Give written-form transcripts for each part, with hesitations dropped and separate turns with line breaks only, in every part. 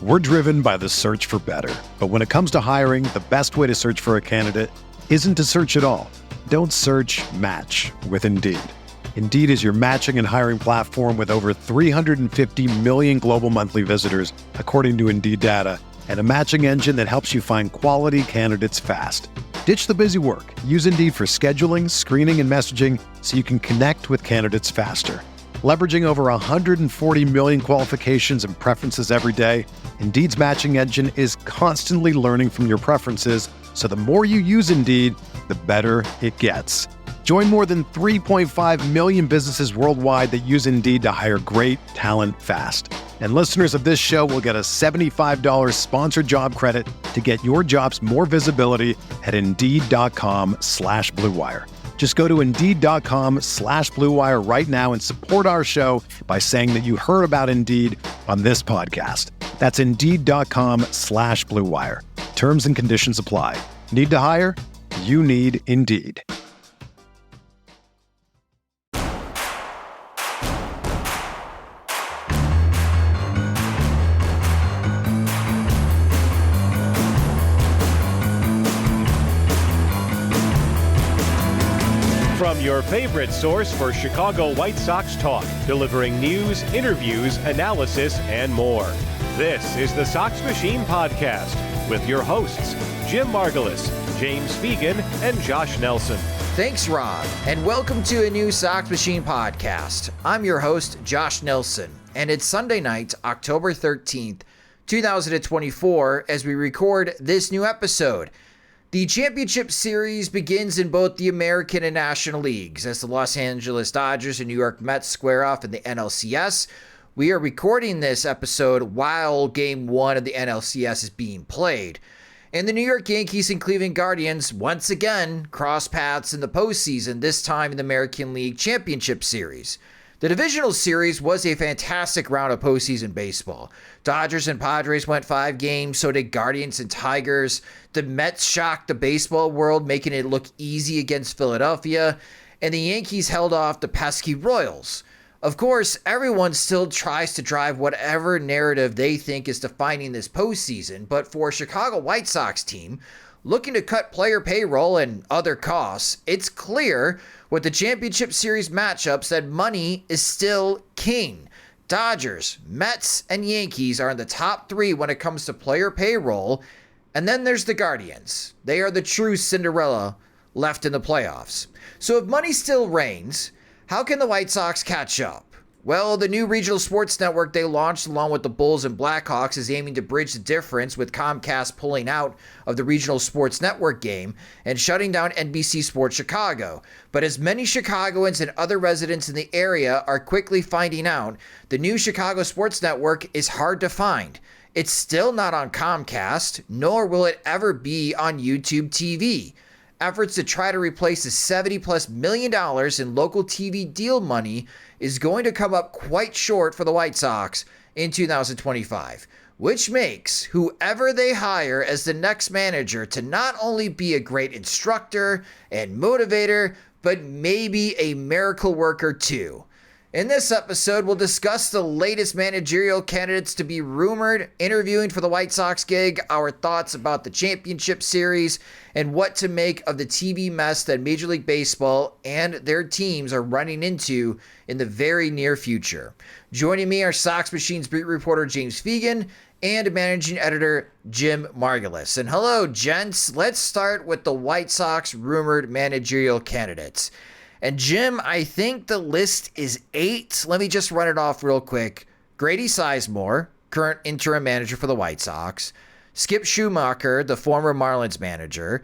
We're driven by the search for better. But when it comes to hiring, the best way to search for a candidate isn't to search at all. Don't search, match with Indeed. Indeed is your matching and hiring platform with over 350 million global monthly visitors, according to Indeed data, and a matching engine that helps you find quality candidates fast. Ditch the busy work. Use Indeed for scheduling, screening, and messaging so you can connect with candidates faster. Leveraging over 140 million qualifications and preferences every day, Indeed's matching engine is constantly learning from your preferences, so the more you use Indeed, the better it gets. Join more than 3.5 million businesses worldwide that use Indeed to hire great talent fast. And listeners of this show will get a $75 sponsored job credit to get your jobs more visibility at Indeed.com/Blue Wire. Just go to Indeed.com/Blue Wire right now and support our show by saying that you heard about Indeed on this podcast. That's Indeed.com/Blue Wire. Terms and conditions apply. Need to hire? You need Indeed.
From your favorite source for Chicago White Sox talk, delivering news, interviews, analysis, and more. This is the Sox Machine Podcast with your hosts, Jim Margulis, James Fegan, and Josh Nelson.
Thanks, Rob, and welcome to a new Sox Machine Podcast. I'm your host, Josh Nelson, and it's Sunday night, October 13th, 2024, as we record this new episode. The championship series begins in both the American and National Leagues as the Los Angeles Dodgers and New York Mets square off in the NLCS. We are recording this episode while Game 1 of the NLCS is being played. And the New York Yankees and Cleveland Guardians once again cross paths in the postseason, this time in the American League Championship Series. The divisional series was a fantastic round of postseason baseball. Dodgers and Padres went 5 games, so did Guardians and Tigers. The Mets shocked the baseball world, making it look easy against Philadelphia. And the Yankees held off the pesky Royals. Of course, everyone still tries to drive whatever narrative they think is defining this postseason, but for a Chicago White Sox team looking to cut player payroll and other costs, it's clear with the championship series matchups that money is still king. Dodgers, Mets, and Yankees are in the top 3 when it comes to player payroll, and then there's the Guardians. They are the true Cinderella left in the playoffs. So if money still reigns, how can the White Sox catch up? Well, the new regional sports network they launched along with the Bulls and Blackhawks is aiming to bridge the difference with Comcast pulling out of the regional sports network game and shutting down NBC Sports Chicago. But as many Chicagoans and other residents in the area are quickly finding out, the new Chicago sports network is hard to find. It's still not on Comcast, nor will it ever be on YouTube TV. Efforts to try to replace the $70+ million in local TV deal money is going to come up quite short for the White Sox in 2025, which makes whoever they hire as the next manager to not only be a great instructor and motivator, but maybe a miracle worker too. In this episode, we'll discuss the latest managerial candidates to be rumored interviewing for the White Sox gig, our thoughts about the championship series, and what to make of the TV mess that Major League Baseball and their teams are running into in the very near future. Joining me are Sox Machine's beat reporter James Fegan and managing editor Jim Margulis. And hello, gents. Let's start with the White Sox rumored managerial candidates. And Jim, I think the list is 8. Let me just run it off real quick. Grady Sizemore, current interim manager for the White Sox. Skip Schumacher, the former Marlins manager.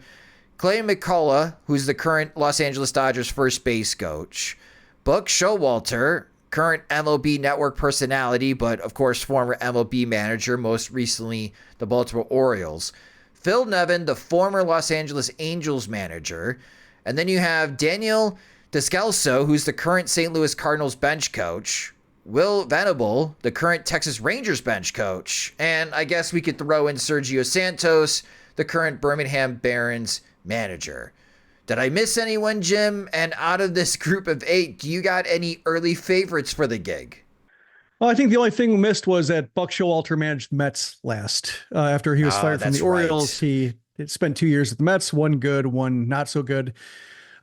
Clay McCullough, who's the current Los Angeles Dodgers first base coach. Buck Showalter, current MLB Network personality, but of course former MLB manager, most recently the Baltimore Orioles. Phil Nevin, the former Los Angeles Angels manager. And then you have Daniel Descalso, who's the current St. Louis Cardinals bench coach. Will Venable, the current Texas Rangers bench coach. And I guess we could throw in Sergio Santos, the current Birmingham Barons manager. Did I miss anyone, Jim? And out of this group of 8, do you got any early favorites for the gig?
Well, I think the only thing we missed was that Buck Showalter managed the Mets last. After he was fired from the
That's
Orioles,
right.
he spent 2 years at the Mets, one good, one not so good.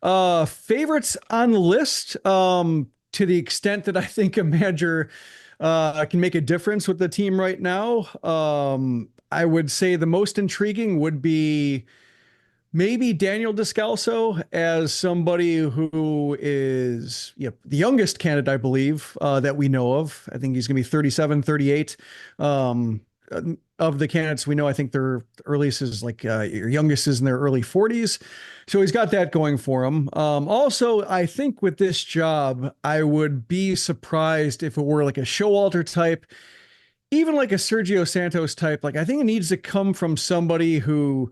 Favorites on the list, to the extent that I think a manager can make a difference with the team right now. I would say the most intriguing would be maybe Daniel Descalso as somebody who is the youngest candidate, I believe, that we know of. I think he's going to be 37, 38. Of the candidates we know, I think their earliest is your youngest is in their early 40s. So he's got that going for him. Also, I think with this job, I would be surprised if it were like a Showalter type, even like a Sergio Santos type. Like, I think it needs to come from somebody who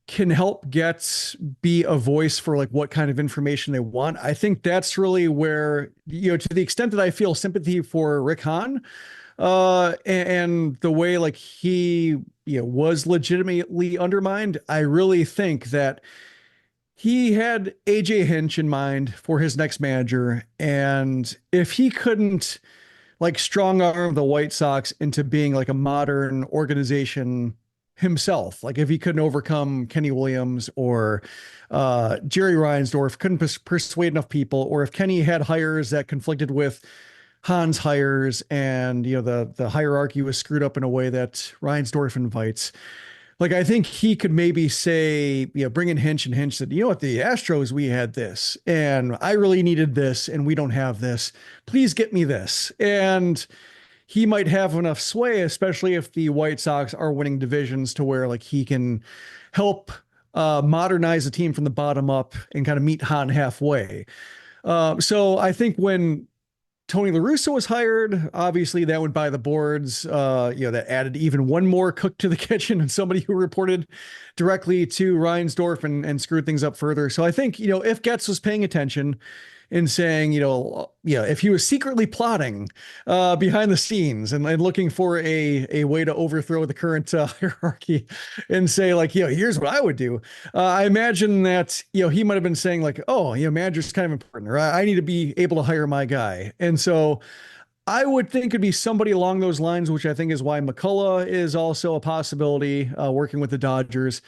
can help Getz be a voice for like what kind of information they want. I think that's really where, to the extent that I feel sympathy for Rick Hahn, and the way like he, was legitimately undermined, I really think that he had AJ Hinch in mind for his next manager. And if he couldn't like strong arm the White Sox into being like a modern organization himself, like if he couldn't overcome Kenny Williams or Jerry Reinsdorf, couldn't persuade enough people, or if Kenny had hires that conflicted with Hahn's hires and the hierarchy was screwed up in a way that Reinsdorf invites. Like, I think he could maybe say, bring in Hinch, and Hinch said, at the Astros, we had this and I really needed this and we don't have this. Please get me this. And he might have enough sway, especially if the White Sox are winning divisions, to where like he can help modernize the team from the bottom up and kind of meet Hahn halfway. So I think when Tony La Russa was hired, obviously that went by the boards. That added even one more cook to the kitchen and somebody who reported directly to Reinsdorf and screwed things up further. So I think, if Getz was paying attention and saying, if he was secretly plotting behind the scenes and looking for a way to overthrow the current hierarchy and say like, here's what I would do. I imagine that, he might've been saying like, oh, manager's kind of important, or I need to be able to hire my guy. And so I would think it'd be somebody along those lines, which I think is why McCullough is also a possibility, working with the Dodgers,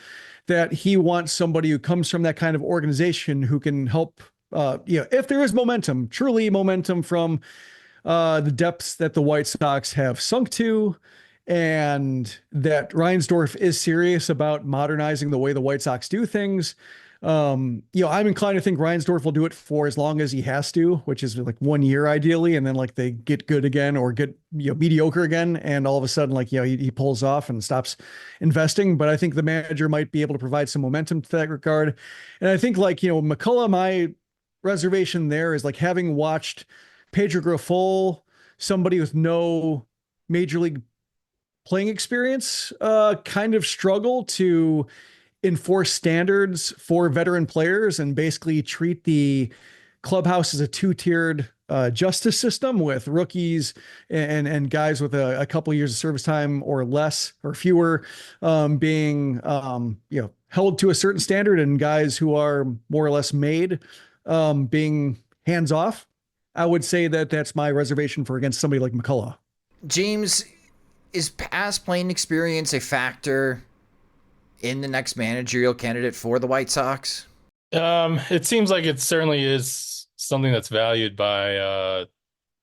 that he wants somebody who comes from that kind of organization who can help, if there is momentum, truly momentum from the depths that the White Sox have sunk to, and that Reinsdorf is serious about modernizing the way the White Sox do things. I'm inclined to think Reinsdorf will do it for as long as he has to, which is like 1 year ideally, and then like they get good again or get mediocre again, and all of a sudden like he pulls off and stops investing. But I think the manager might be able to provide some momentum to that regard. And I think like McCullough, my reservation there is like, having watched Pedro Grifol, somebody with no major league playing experience, kind of struggle to enforce standards for veteran players and basically treat the clubhouse as a two-tiered justice system, with rookies and guys with a couple years of service time or less or fewer being held to a certain standard, and guys who are more or less made being hands off. I would say that that's my reservation for against somebody like McCullough.
James, is past playing experience a factor in the next managerial candidate for the White Sox?
It seems like it certainly is something that's valued by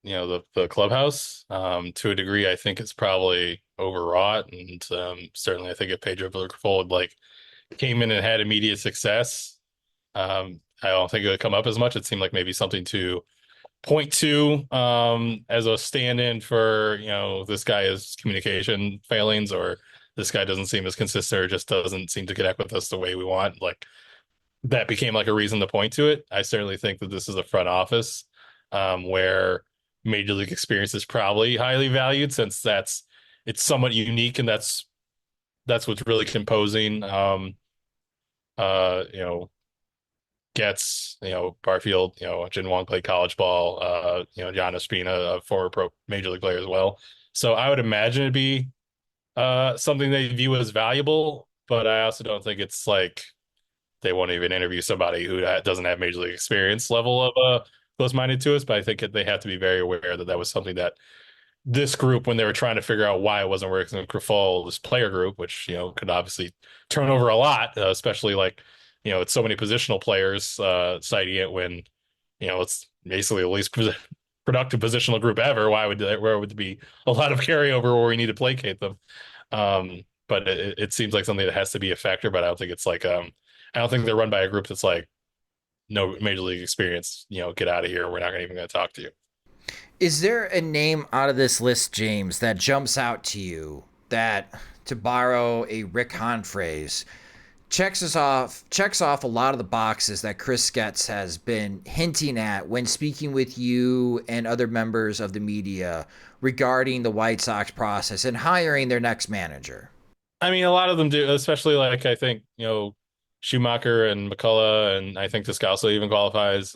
the clubhouse. To a degree, I think it's probably overwrought, and certainly I think if Pedro Grifol came in and had immediate success, I don't think it would come up as much. It seemed like maybe something to point to as a stand-in for, this guy has communication failings, or this guy doesn't seem as consistent, or just doesn't seem to connect with us the way we want. Like, that became like a reason to point to it. I certainly think that this is a front office where major league experience is probably highly valued, since it's somewhat unique, and that's what's really composing Getz, Barfield, Jin Wong played college ball, Jan Ospina, a former pro major league player as well. So I would imagine it'd be something they view as valuable, but I also don't think it's like they won't even interview somebody who doesn't have major league experience level of close-minded to us. But I think they have to be very aware that was something that this group, when they were trying to figure out why it wasn't working with Grifol, this player group, which, could obviously turn over a lot, especially like, it's so many positional players citing it when, it's basically the least productive positional group ever. Where would there be a lot of carryover where we need to placate them? But it seems like something that has to be a factor, but I don't think it's like, I don't think they're run by a group that's like, no major league experience, get out of here. We're not even going to talk to you.
Is there a name out of this list, James, that jumps out to you that, to borrow a Rick Hahn phrase, checks off a lot of the boxes that Chris Getz has been hinting at when speaking with you and other members of the media regarding the White Sox process and hiring their next manager?
I mean, a lot of them do, especially like, I think, Schumacher and McCullough, and I think Descalso even qualifies,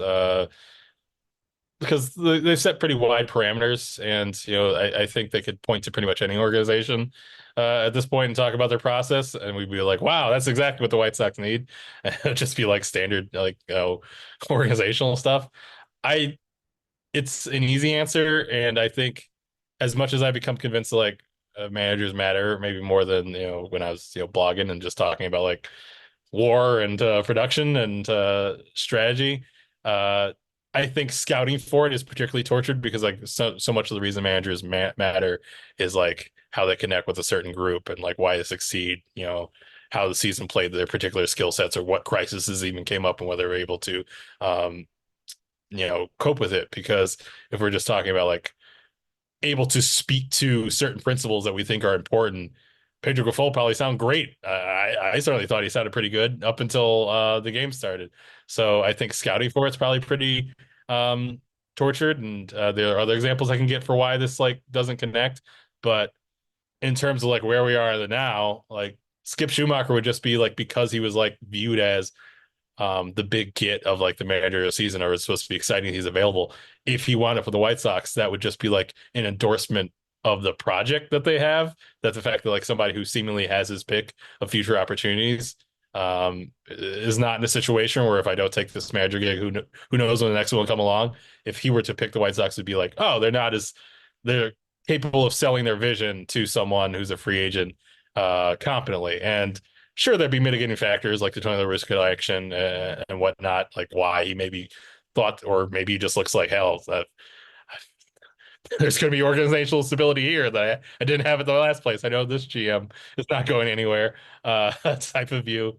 because they've set pretty wide parameters, and I think they could point to pretty much any organization at this point and talk about their process, and we'd be like, wow, that's exactly what the White Sox need. And it would just be like standard, like, organizational stuff. It's an easy answer, and I think as much as I become convinced that like managers matter, maybe more than when I was blogging and just talking about like war and production and strategy. I think scouting for it is particularly tortured because like so much of the reason managers matter is like how they connect with a certain group and like why they succeed, how the season played their particular skill sets or what crises even came up and whether they were able to, cope with it. Because if we're just talking about like able to speak to certain principles that we think are important, Pedro Grifol probably sound great. I certainly thought he sounded pretty good up until the game started. So I think scouting for it's probably pretty tortured, and there are other examples I can get for why this like doesn't connect. But in terms of like where we are in the now, like Skip Schumacher would just be like, because he was like viewed as the big get of like the managerial season, or it's supposed to be exciting, he's available. If he wound up with the White Sox, that would just be like an endorsement of the project that they have. That the fact that like somebody who seemingly has his pick of future opportunities is not in a situation where if I don't take this manager gig, who knows when the next one will come along. If he were to pick the White Sox, would be like, oh, they're capable of selling their vision to someone who's a free agent competently. And sure, there'd be mitigating factors like the Tony La Russa collection and whatnot, like why he maybe thought, or maybe he just looks like hell. There's going to be organizational stability here that I didn't have at the last place. I know this GM is not going anywhere, type of view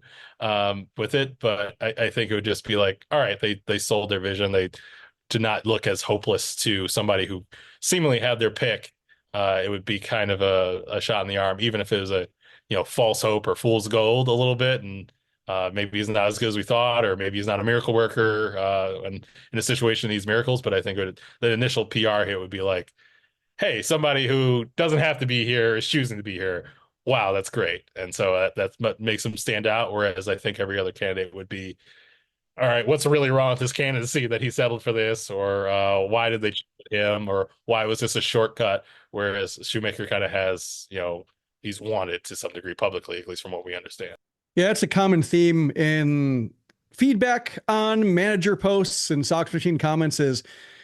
with it. But I think it would just be like, all right, they sold their vision. They did not look as hopeless to somebody who seemingly had their pick. It would be kind of a shot in the arm, even if it was a false hope or fool's gold a little bit. And maybe he's not as good as we thought, or maybe he's not a miracle worker and in a situation needs miracles. But I think the initial PR hit would be like, hey, somebody who doesn't have to be here is choosing to be here. Wow, that's great. And so that's what makes him stand out. Whereas I think every other candidate would be, all right, what's really wrong with this candidacy that he settled for this? Or why did they choose him? Or why was this a shortcut? Whereas Shoemaker kind of has, he's wanted to some degree publicly, at least from what we understand.
Yeah, it's a common theme in feedback on manager posts and Sox Machine comments is,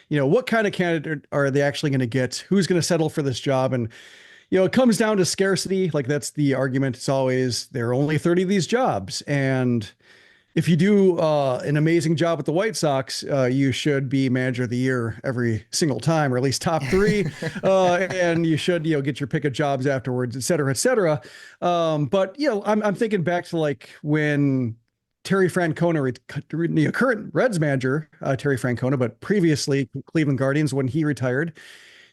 what kind of candidate are they actually going to get? Who's going to settle for this job? And, it comes down to scarcity. Like that's the argument. It's always, there are only 30 of these jobs. And if you do an amazing job with the White Sox, you should be manager of the year every single time, or at least top 3. And you should, get your pick of jobs afterwards, et cetera, et cetera. But, I'm thinking back to like when Terry Francona, the current Reds manager, Terry Francona, but previously Cleveland Guardians, when he retired,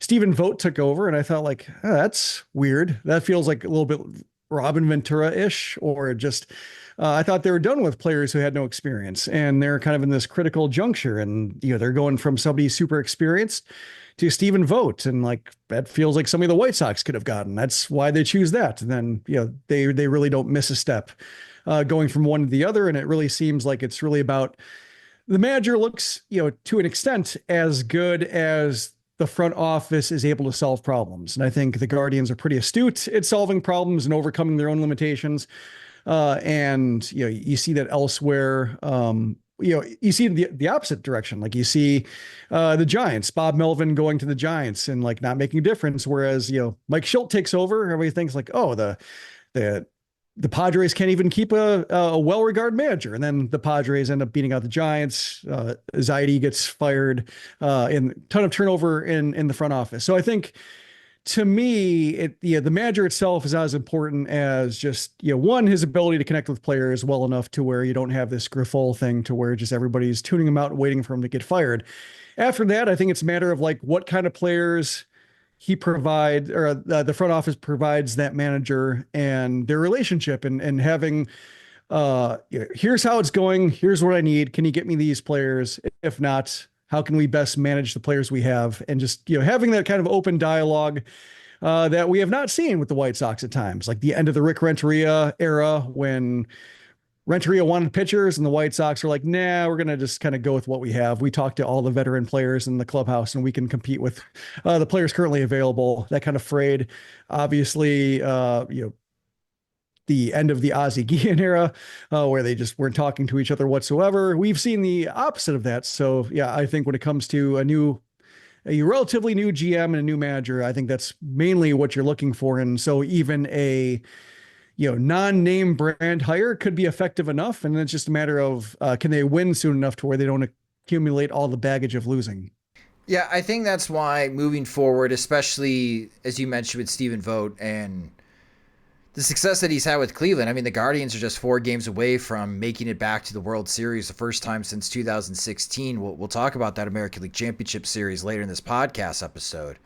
Stephen Vogt took over. And I thought like, that's weird. That feels like a little bit Robin Ventura-ish, or just, I thought they were done with players who had no experience, and they're kind of in this critical juncture, and they're going from somebody super experienced to Stephen Vogt, and like that feels like somebody the White Sox could have gotten. That's why they choose that. And then they really don't miss a step going from one to the other, and it really seems like it's really about the manager looks to an extent as good as the front office is able to solve problems. And I think the Guardians are pretty astute at solving problems and overcoming their own limitations. And you see that elsewhere. you see the opposite direction. Like you see the Giants, Bob Melvin going to the Giants and like not making a difference. Whereas, Mike Schilt takes over. Everybody thinks like, oh, the Padres can't even keep a well-regarded manager. And then the Padres end up beating out the Giants. Zaidi gets fired, and a ton of turnover in the front office. So I think, to me, the manager itself is not as important as just, one, his ability to connect with players well enough to where you don't have this Griffol thing to where just everybody's tuning him out and waiting for him to get fired. After that, I think it's a matter of like what kind of players he provides, or the front office provides that manager, and their relationship, and having, here's how it's going. Here's what I need. Can you get me these players? If not, how can we best manage the players we have? And just, having that kind of open dialogue that we have not seen with the White Sox at times, like the end of the Rick Renteria era, when Renteria wanted pitchers and the White Sox are like, nah, we're going to just kind of go with what we have. We talked to all the veteran players in the clubhouse and we can compete with the players currently available. That kind of frayed. Obviously, the end of the Ozzie Guillen era, where they just weren't talking to each other whatsoever. We've seen the opposite of that. So yeah, I think when it comes to a relatively new GM and a new manager, I think that's mainly what you're looking for. And so even a non-name brand hire could be effective enough. And then it's just a matter of, can they win soon enough to where they don't accumulate all the baggage of losing?
Yeah, I think that's why moving forward, especially as you mentioned with Stephen Vogt and the success that he's had with Cleveland. I mean, the Guardians are just 4 games away from making it back to the World Series, the first time since 2016. We'll talk about that American League Championship Series later in this podcast episode.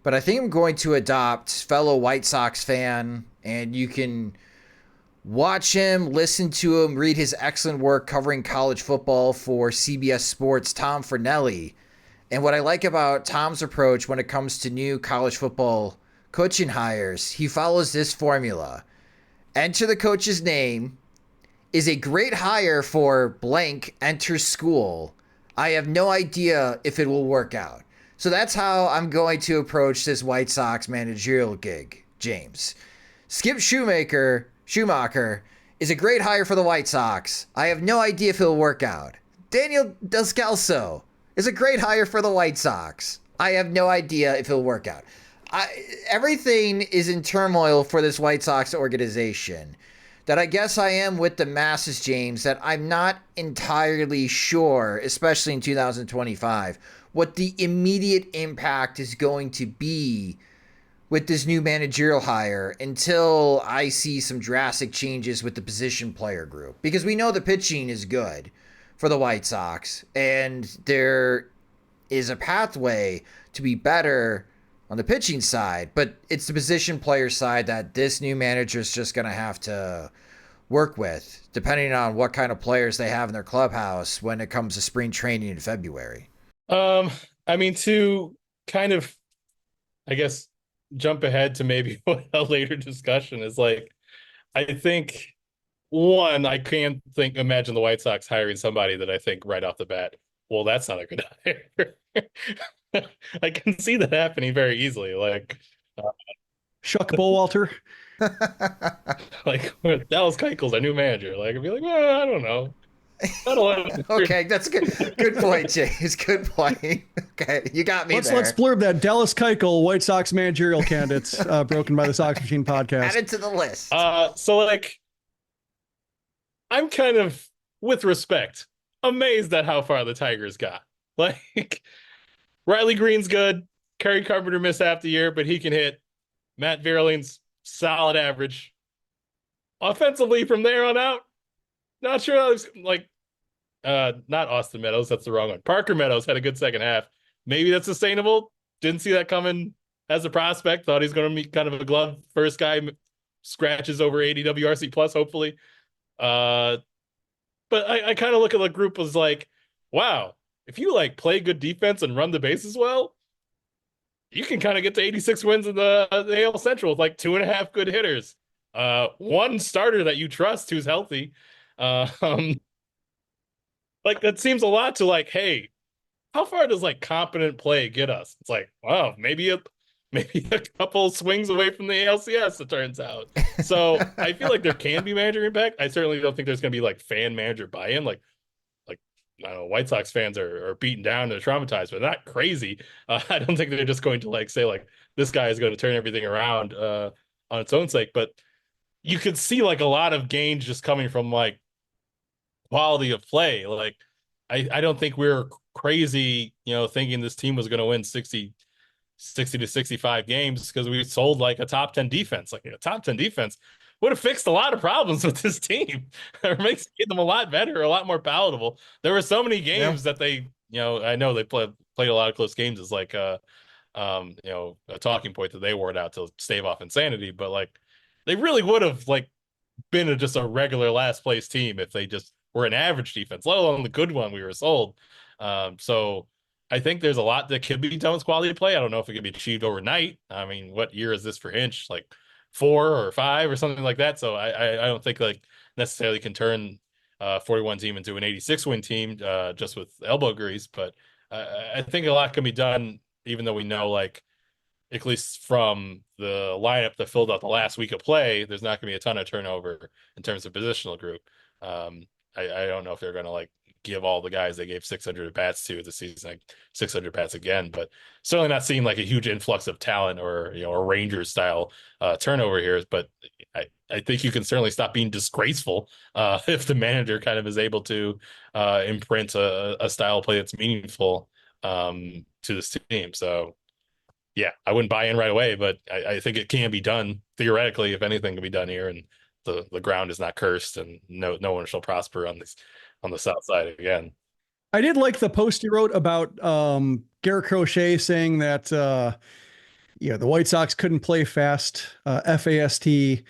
But I think I'm going to adopt fellow White Sox fan, and you can watch him, listen to him, read his excellent work covering college football for CBS Sports, Tom Fornelli. And what I like about Tom's approach when it comes to new college football coaching hires, he follows this formula. Enter the coach's name, is a great hire for blank, enter school. I have no idea if it will work out. So that's how I'm going to approach this White Sox managerial gig, James. Skip Schumacher is a great hire for the White Sox. I have no idea if it'll work out. Daniel Descalso is a great hire for the White Sox. I have no idea if it'll work out. Everything is in turmoil for this White Sox organization. That I guess I am with the masses, James, that I'm not entirely sure, especially in 2025, what the immediate impact is going to be with this new managerial hire until I see some drastic changes with the position player group. Because we know the pitching is good for the White Sox, and there is a pathway to be better on the pitching side, but it's the position player side that this new manager is just going to have to work with, depending on what kind of players they have in their clubhouse when it comes to spring training in February.
I mean, to kind of, I guess, jump ahead to maybe a later discussion is like, I think, one, I can't imagine the White Sox hiring somebody that I think right off the bat, well, that's not a good hire. I can see that happening very easily. Like
Chuck Bowalter.
Like Dallas Keuchel's our new manager. Like I'd be like, well, I don't know.
Okay, that's good. Good point, James. Good point. Okay, you got me.
Let's blurb that Dallas Keuchel White Sox managerial candidates broken by the Sox Machine podcast.
Add it to the list.
So like, I'm kind of, with respect, amazed at how far the Tigers got. Like, Riley Green's good. Kerry Carpenter missed half the year, but he can hit. Matt Vierling's solid average. Offensively, from there on out, not sure how it's like. Not Austin Meadows, that's the wrong one. Parker Meadows had a good second half. Maybe that's sustainable. Didn't see that coming as a prospect. Thought he's going to be kind of a glove first guy. Scratches over 80 WRC plus, hopefully. But I kind of look at the group as like, wow, if you like play good defense and run the bases well, you can kind of get to 86 wins in the AL Central with like 2.5 good hitters. One starter that you trust who's healthy. Like that seems a lot to like, hey, how far does like competent play get us? It's like, wow, maybe a couple swings away from the ALCS, it turns out. So I feel like there can be manager impact. I certainly don't think there's going to be like fan manager buy-in. Like, I don't know, White Sox fans are beaten down and traumatized, but not crazy. I don't think they're just going to like say like this guy is going to turn everything around on its own sake. But you could see like a lot of gains just coming from like quality of play. Like I don't think we were crazy, thinking this team was going to win 60 to 65 games because we sold like a top 10 defense. Like a top 10 defense would have fixed a lot of problems with this team. It makes them a lot better, a lot more palatable. There were so many games that they, I know they played a lot of close games as like a talking point that they wore out to stave off insanity. But like they really would have like been just a regular last place team if they just were an average defense, let alone the good one we were sold. So I think there's a lot that could be done with quality of play. I don't know if it can be achieved overnight. I mean, what year is this for Hinch? Like 4 or 5 or something like that. So I don't think like necessarily can turn 41 team into an 86 win team just with elbow grease. But I think a lot can be done, even though we know like at least from the lineup that filled out the last week of play, there's not going to be a ton of turnover in terms of positional group. I don't know if they're going to like give all the guys they gave 600 bats to this season, like 600 bats again, but certainly not seeing like a huge influx of talent or, a Rangers style turnover here. But I think you can certainly stop being disgraceful if the manager kind of is able to imprint a style of play that's meaningful to this team. So yeah, I wouldn't buy in right away, but I think it can be done theoretically. If anything can be done here, and the ground is not cursed, and no one shall prosper on the south side again.
I did like the post he wrote about Garrett Crochet saying that the White Sox couldn't play fast, FAST,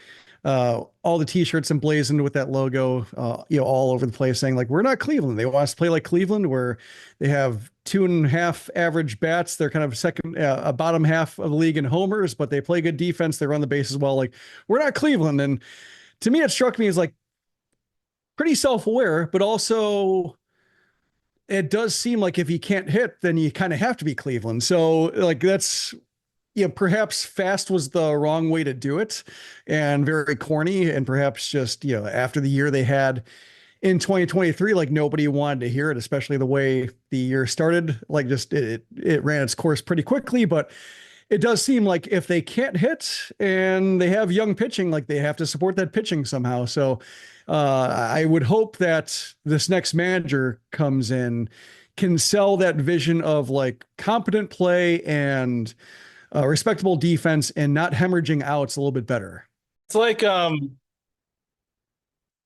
all the t-shirts emblazoned with that logo, all over the place, saying like, we're not Cleveland. They want us to play like Cleveland, where they have 2.5 average bats. They're kind of second, bottom half of the league in homers, but they play good defense. They run the bases well. Like, we're not Cleveland. And to me, it struck me as like pretty self-aware, but also it does seem like if you can't hit, then you kind of have to be Cleveland. So like that's, perhaps fast was the wrong way to do it and very corny. And perhaps just, after the year they had in 2023, like nobody wanted to hear it, especially the way the year started. Like just it ran its course pretty quickly, but it does seem like if they can't hit and they have young pitching, like they have to support that pitching somehow. So I would hope that this next manager comes in, can sell that vision of like competent play and respectable defense and not hemorrhaging outs a little bit better.
It's like, for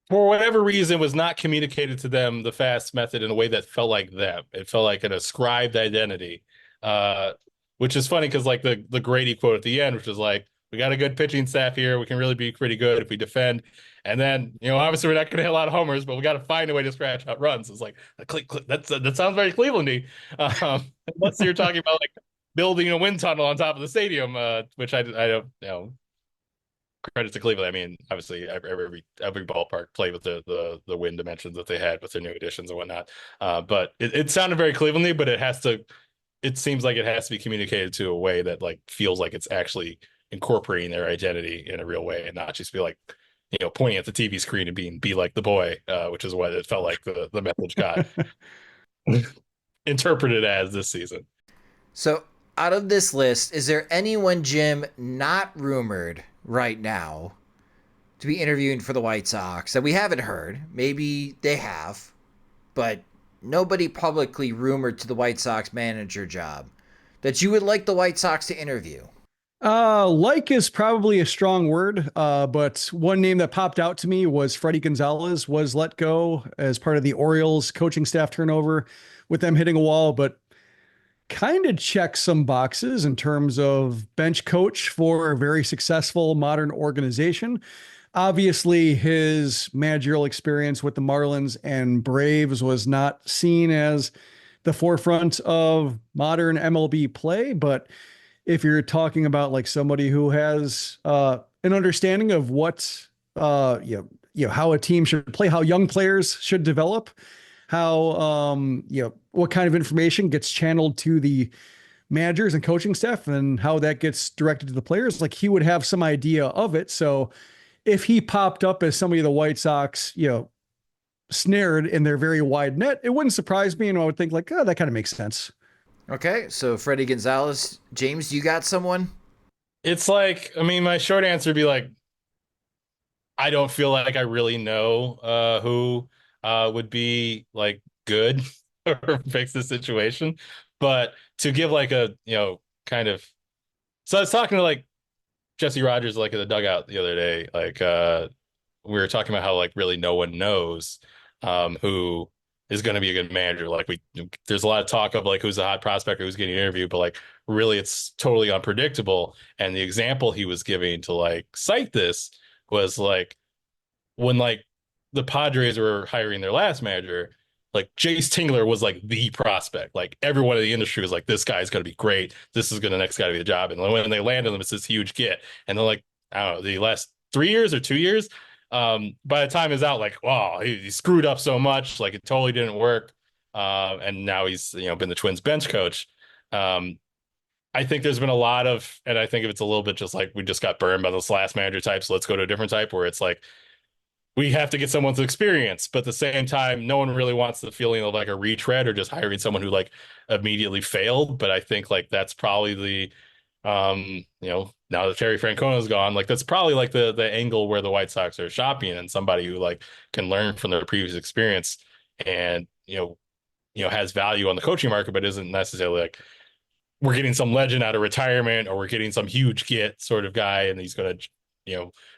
whatever reason, it was not communicated to them the fast method in a way that felt like them. It felt like an ascribed identity, which is funny because like the Grady quote at the end, which is like, we got a good pitching staff here. We can really be pretty good if we defend. And then, obviously we're not going to hit a lot of homers, but we got to find a way to scratch out runs. It's like, click. That sounds very Cleveland-y. Unless you're talking about like building a wind tunnel on top of the stadium, which I don't, credit to Cleveland. I mean, obviously every ballpark played with the wind dimensions that they had with their new additions and whatnot. But it sounded very Cleveland-y, but it seems like it has to be communicated to a way that like feels like it's actually incorporating their identity in a real way and not just be like, pointing at the TV screen and be like the boy, which is what it felt like the message got interpreted as this season.
So out of this list, is there anyone, Jim, not rumored right now to be interviewing for the White Sox that we haven't heard? Maybe they have, but nobody publicly rumored to the White Sox manager job that you would like the White Sox to interview?
Like is probably a strong word, but one name that popped out to me was Freddie Gonzalez was let go as part of the Orioles coaching staff turnover with them hitting a wall, but kind of checks some boxes in terms of bench coach for a very successful modern organization. Obviously, his managerial experience with the Marlins and Braves was not seen as the forefront of modern MLB play, but if you're talking about like somebody who has an understanding of what how a team should play, how young players should develop, how what kind of information gets channeled to the managers and coaching staff, and how that gets directed to the players, like he would have some idea of it. So if he popped up as somebody the White Sox snared in their very wide net, it wouldn't surprise me. And I would think like, oh, that kind of makes sense.
Okay, so Freddie Gonzalez. James, you got someone?
It's like, I mean, my short answer would be like, I don't feel like I really know who would be like good or fix the situation. But to give like a, kind of, so I was talking to like Jesse Rogers like in the dugout the other day. Like we were talking about how like really no one knows who is going to be a good manager. Like there's a lot of talk of like who's a hot prospect or who's getting interviewed, but like really it's totally unpredictable. And the example he was giving to like cite this was like when like the Padres were hiring their last manager, like Jace Tingler was like the prospect. Like everyone in the industry was like, this guy's going to be great. This is going to next guy to be the job. And when they landed him, it's this huge get. And then like, I don't know, the last 3 years or 2 years, by the time is out, like, wow, he screwed up so much. Like it totally didn't work. And now he's, been the Twins bench coach. I think there's been a lot of, and I think if it's a little bit just like we just got burned by this last manager type, so let's go to a different type where it's like, we have to get someone with experience, but at the same time, no one really wants the feeling of like a retread or just hiring someone who like immediately failed. But I think like that's probably the, now that Terry Francona is gone, like that's probably like the angle where the White Sox are shopping, and somebody who like can learn from their previous experience and has value on the coaching market, but isn't necessarily like we're getting some legend out of retirement or we're getting some huge get sort of guy and he's going to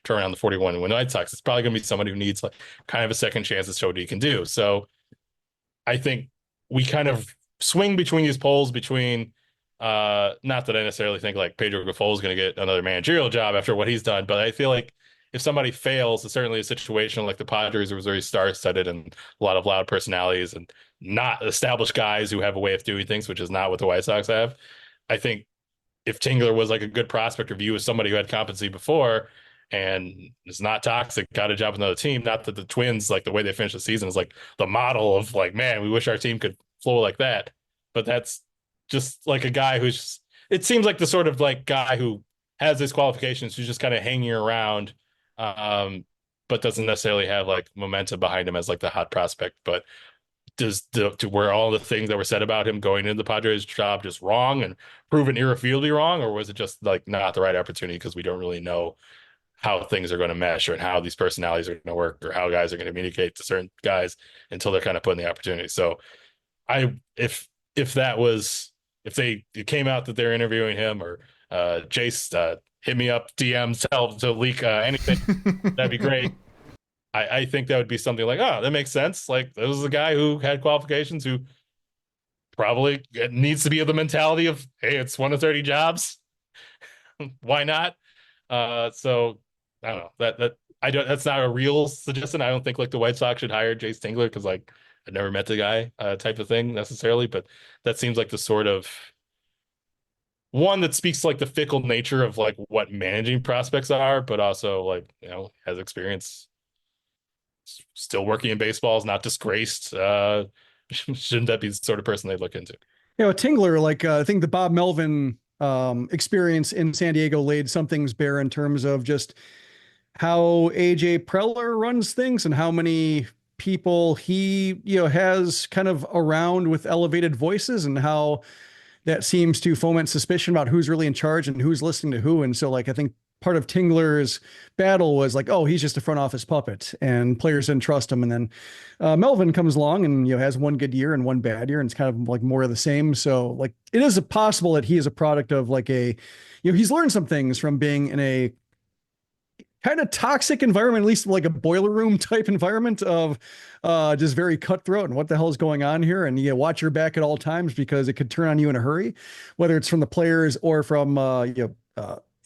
turn around the 41 and win the White Sox. It's probably going to be somebody who needs like kind of a second chance to show what he can do. So I think we kind of swing between these poles between not that I necessarily think like Pedro Grifol is going to get another managerial job after what he's done, but I feel like if somebody fails, it's certainly a situation like the Padres was very star-studded and a lot of loud personalities and not established guys who have a way of doing things, which is not what the White Sox have. I think if Tingler was like a good prospect or view as somebody who had competency before and is not toxic, got a job with another team, not that the Twins, like the way they finished the season is like the model of like, man, we wish our team could flow like that. But that's just like a guy who's, it seems like the sort of like guy who has his qualifications, who's just kind of hanging around, but doesn't necessarily have like momentum behind him as like the hot prospect. But were all the things that were said about him going into the Padres job just wrong and proven irrefutably wrong, or was it just like not the right opportunity because we don't really know how things are going to mesh or how these personalities are going to work or how guys are going to communicate to certain guys until they're kind of put in the opportunity. So if it came out that they're interviewing him or Jace hit me up DMs tell to leak anything, that'd be great. I think that would be something like, oh, that makes sense. Like, this is a guy who had qualifications who probably needs to be of the mentality of, hey, it's 1 of 30 jobs. Why not? So I don't know that's not a real suggestion. I don't think like the White Sox should hire Jace Tingler because like I've never met the guy type of thing necessarily, but that seems like the sort of one that speaks to like the fickle nature of like what managing prospects are, but also like, has experience. Still working in baseball, is not disgraced. Shouldn't that be the sort of person they'd look into?
Tingler, like I think the Bob Melvin experience in San Diego laid some things bare in terms of just how AJ Preller runs things and how many people he has kind of around with elevated voices and how that seems to foment suspicion about who's really in charge and who's listening to who. And so like I think part of Tingler's battle was like, oh, he's just a front office puppet and players didn't trust him. And then Melvin comes along and, has one good year and one bad year. And it's kind of like more of the same. So like, it is possible that he is a product of like he's learned some things from being in a kind of toxic environment, at least like a boiler room type environment of just very cutthroat and what the hell is going on here. And you watch your back at all times because it could turn on you in a hurry, whether it's from the players or from,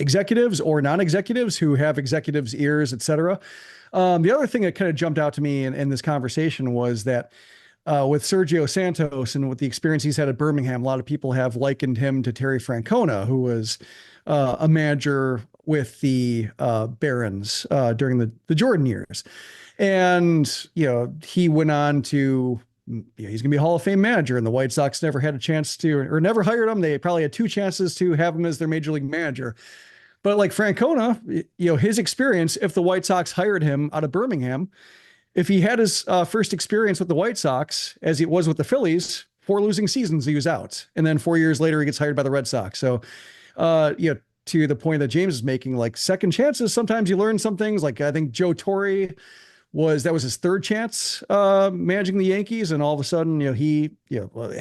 executives or non-executives who have executives' ears, et cetera. The other thing that kind of jumped out to me in this conversation was that with Sergio Santos and with the experience he's had at Birmingham, a lot of people have likened him to Terry Francona, who was a manager with the Barons during the Jordan years. And, he went on to, he's going to be a Hall of Fame manager, and the White Sox never had a chance to, or never hired him. They probably had 2 chances to have him as their major league manager. But like Francona, his experience, if the White Sox hired him out of Birmingham, if he had his first experience with the White Sox as it was with the Phillies, 4 losing seasons, he was out. And then 4 years later, he gets hired by the Red Sox. So, to the point that James is making, like second chances, sometimes you learn some things. Like I think Joe Torre that was his third chance managing the Yankees. And all of a sudden,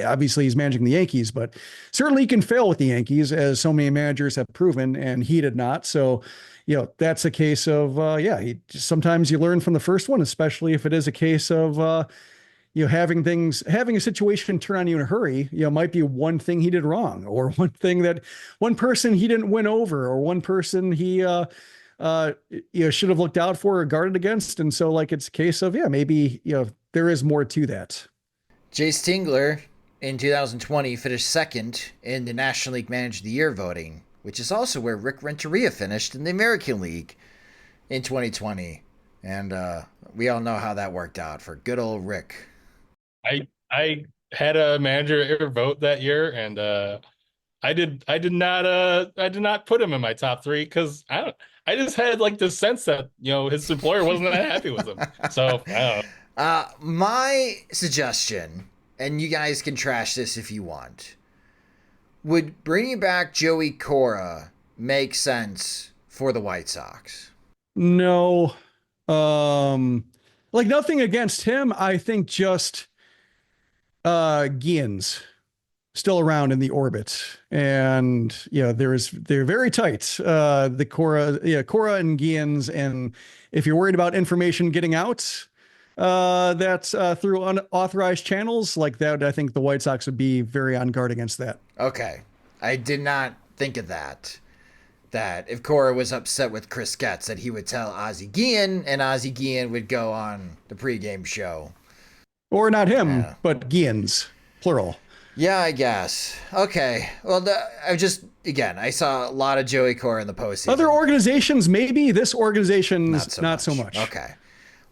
obviously he's managing the Yankees, but certainly he can fail with the Yankees, as so many managers have proven, and he did not. So, that's a case of, sometimes you learn from the first one, especially if it is a case of, having a situation turn on you in a hurry, might be one thing he did wrong, or one person he didn't win over, or one person he, should have looked out for or guarded against. And so it's a case of, maybe, there is more to that.
Jace Tingler in 2020 finished second in the National League Manager of the Year voting, which is also where Rick Renteria finished in the American League in 2020. And we all know how that worked out for good old Rick.
I had a manager vote that year, and I did not put him in my top 3 because I just had the sense that his employer wasn't that happy with him. So I don't know.
My suggestion, and you guys can trash this if you want, would bringing back Joey Cora make sense for the White Sox?
No, nothing against him. I think just Guillen's still around in the orbit, and they're very tight. The Cora and Guillen's, and if you're worried about information getting out, that's through unauthorized channels like that, I think the White Sox would be very on guard against that.
Okay, I did not think of that. That if Cora was upset with Chris Getz, that he would tell Ozzie Guillen, and Ozzie Guillen would go on the pregame show.
Or not him, but Guillen's, plural.
Yeah, I guess. Okay. Well, I saw a lot of Joey Cora in the postseason.
Other organizations, maybe. This organization's not so much.
Okay.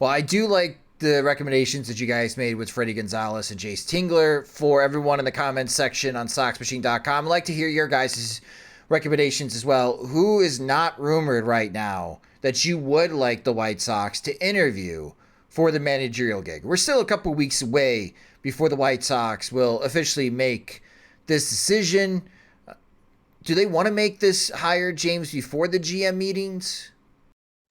Well, I do like the recommendations that you guys made with Freddie Gonzalez and Jace Tingler. For everyone in the comments section on SoxMachine.com, I'd like to hear your guys' recommendations as well. Who is not rumored right now that you would like the White Sox to interview for the managerial gig? We're still a couple weeks away before the White Sox will officially make this decision. Do they want to make this hire, James, before the GM meetings?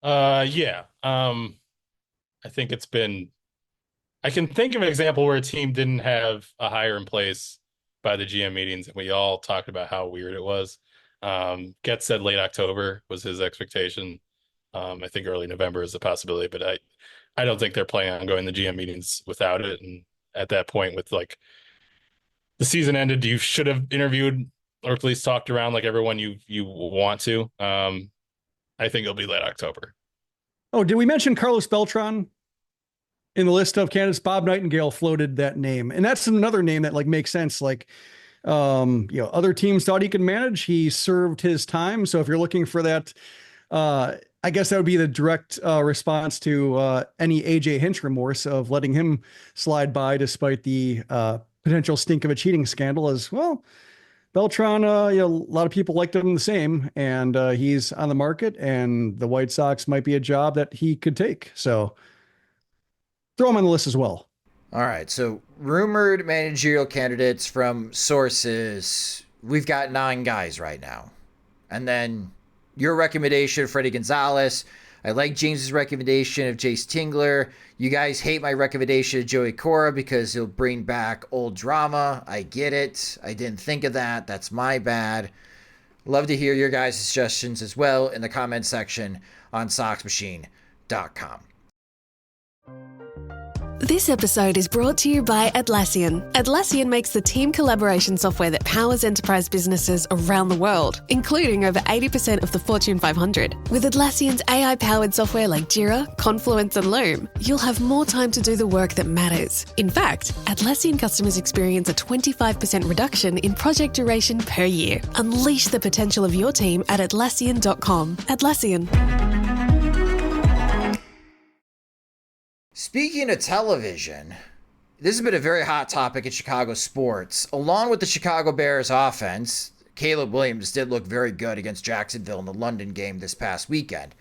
Yeah. I think I can think of an example where a team didn't have a hire in place by the GM meetings, and we all talked about how weird it was. Getz said late October was his expectation. I think early November is a possibility, but I don't think they're planning on going to GM meetings without it. And at that point, with the season ended, you should have interviewed or at least talked around everyone you want to. I think it'll be late October.
Oh, did we mention Carlos Beltran in the list of candidates? Bob Nightengale floated that name, and that's another name that makes sense. Other teams thought he could manage. He served his time. So if you're looking for that, I guess that would be the direct response to any AJ Hinch remorse of letting him slide by despite the potential stink of a cheating scandal. As well, Beltran, a lot of people liked him the same, and he's on the market, and the White Sox might be a job that he could take. So throw him on the list as well.
All right. So rumored managerial candidates from sources. We've got 9 guys right now. And then your recommendation, Freddie Gonzalez. I like James's recommendation of Jace Tingler. You guys hate my recommendation of Joey Cora because he'll bring back old drama. I get it. I didn't think of that. That's my bad. Love to hear your guys' suggestions as well in the comment section on SoxMachine.com.
This episode is brought to you by Atlassian. Atlassian makes the team collaboration software that powers enterprise businesses around the world, including over 80% of the Fortune 500. With Atlassian's AI-powered software like Jira, Confluence, and Loom, you'll have more time to do the work that matters. In fact, Atlassian customers experience a 25% reduction in project duration per year. Unleash the potential of your team at Atlassian.com. Atlassian.
Speaking of television, this has been a very hot topic in Chicago sports. Along with the Chicago Bears offense, Caleb Williams did look very good against Jacksonville in the London game this past weekend.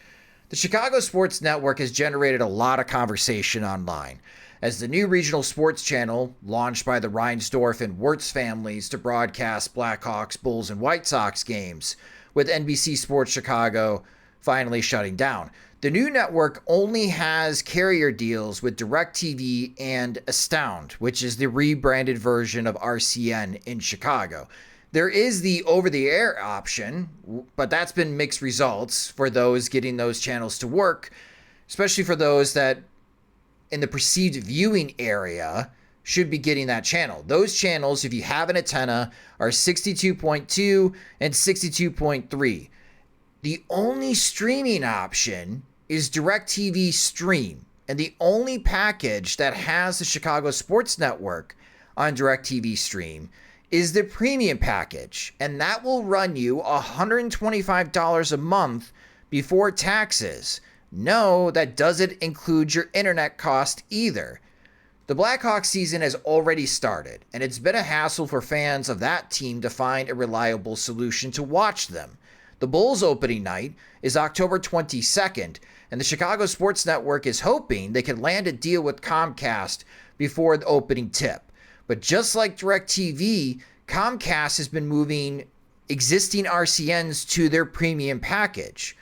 The Chicago Sports Network has generated a lot of conversation online, as the new regional sports channel, launched by the Reinsdorf and Wirtz families to broadcast Blackhawks, Bulls, and White Sox games, with NBC Sports Chicago finally shutting down. The new network only has carrier deals with DirecTV and Astound, which is the rebranded version of RCN in Chicago. There is the over-the-air option, but that's been mixed results for those getting those channels to work, especially for those that in the perceived viewing area should be getting that channel. Those channels, if you have an antenna, are 62.2 and 62.3. The only streaming option is DirecTV Stream, and the only package that has the Chicago Sports Network on DirecTV Stream is the premium package, and that will run you $125 a month before taxes. No, that doesn't include your internet cost either. The Blackhawks season has already started, and it's been a hassle for fans of that team to find a reliable solution to watch them. The Bulls opening night is October 22nd, and the Chicago Sports Network is hoping they can land a deal with Comcast before the opening tip. But just like DirecTV, Comcast has been moving existing RCNs to their premium package.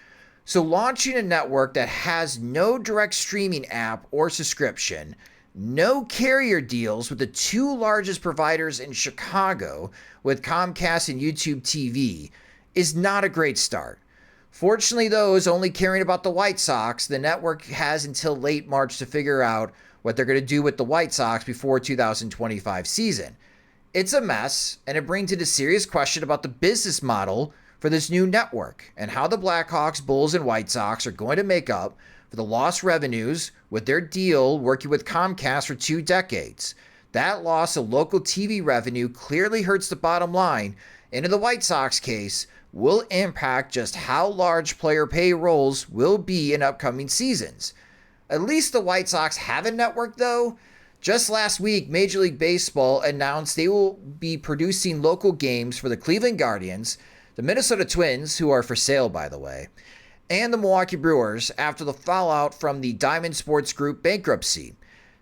So launching a network that has no direct streaming app or subscription, no carrier deals with the two largest providers in Chicago with Comcast and YouTube TV, is not a great start. Fortunately, those only caring about the White Sox, the network has until late March to figure out what they're going to do with the White Sox before 2025 season. It's a mess, and it brings into serious question about the business model for this new network and how the Blackhawks, Bulls, and White Sox are going to make up for the lost revenues with their deal working with Comcast for 2 decades. That loss of local TV revenue clearly hurts the bottom line, and in the White Sox case, will impact just how large player payrolls will be in upcoming seasons. At least the White Sox have a network, though. Just last week, Major League Baseball announced they will be producing local games for the Cleveland Guardians, the Minnesota Twins, who are for sale, by the way, and the Milwaukee Brewers after the fallout from the Diamond Sports Group bankruptcy.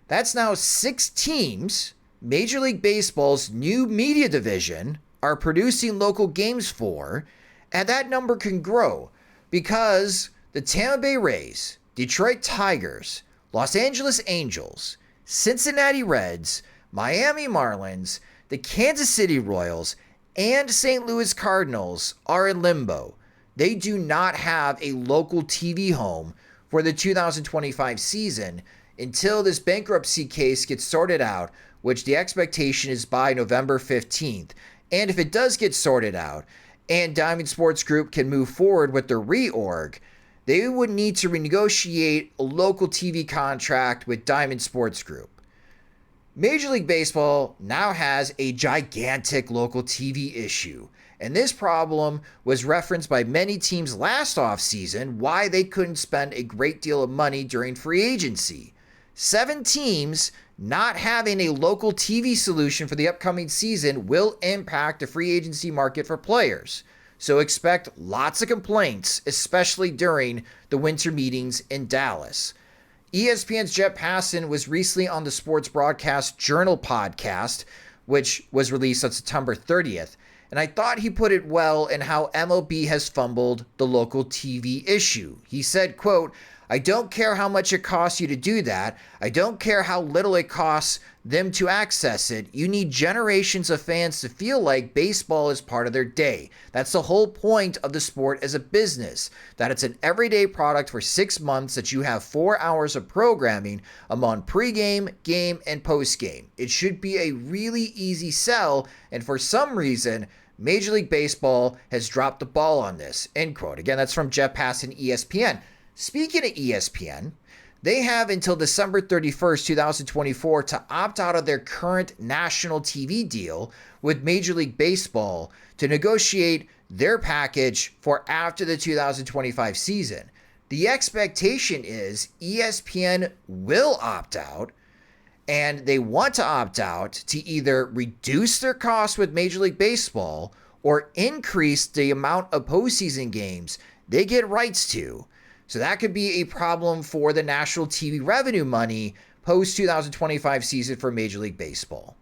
That's now 6 teams Major League Baseball's new media division are producing local games for, and that number can grow because the Tampa Bay Rays, Detroit Tigers, Los Angeles Angels, Cincinnati Reds, Miami Marlins, the Kansas City Royals, and St. Louis Cardinals are in limbo. They do not have a local TV home for the 2025 season until this bankruptcy case gets sorted out, which the expectation is by November 15th. And if it does get sorted out and Diamond Sports Group can move forward with their reorg, they would need to renegotiate a local TV contract with Diamond Sports Group. Major League Baseball now has a gigantic local TV issue, and this problem was referenced by many teams last offseason why they couldn't spend a great deal of money during free agency. 7 teams not having a local TV solution for the upcoming season will impact the free agency market for players. So expect lots of complaints, especially during the winter meetings in Dallas. ESPN's Jeff Passan was recently on the Sports Broadcast Journal podcast, which was released on September 30th, and I thought he put it well in how MLB has fumbled the local TV issue. He said, quote, "I don't care how much it costs you to do that. I don't care how little it costs them to access it. You need generations of fans to feel like baseball is part of their day. That's the whole point of the sport as a business, that it's an everyday product for 6 months, that you have 4 hours of programming among pregame, game, and postgame. It should be a really easy sell, and for some reason, Major League Baseball has dropped the ball on this," end quote. Again, that's from Jeff Passan, ESPN. Speaking of ESPN, they have until December 31st, 2024 to opt out of their current national TV deal with Major League Baseball to negotiate their package for after the 2025 season. The expectation is ESPN will opt out, and they want to opt out to either reduce their costs with Major League Baseball or increase the amount of postseason games they get rights to. So that could be a problem for the national TV revenue money post 2025 season for Major League Baseball.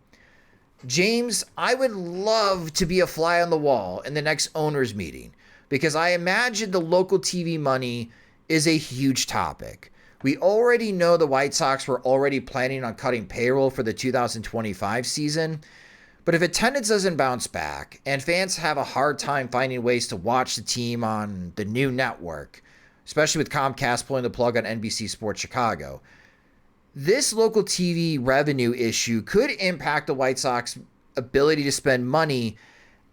James, I would love to be a fly on the wall in the next owners meeting because I imagine the local TV money is a huge topic. We already know the White Sox were already planning on cutting payroll for the 2025 season, but if attendance doesn't bounce back and fans have a hard time finding ways to watch the team on the new network, especially with Comcast pulling the plug on NBC Sports Chicago, this local TV revenue issue could impact the White Sox ability to spend money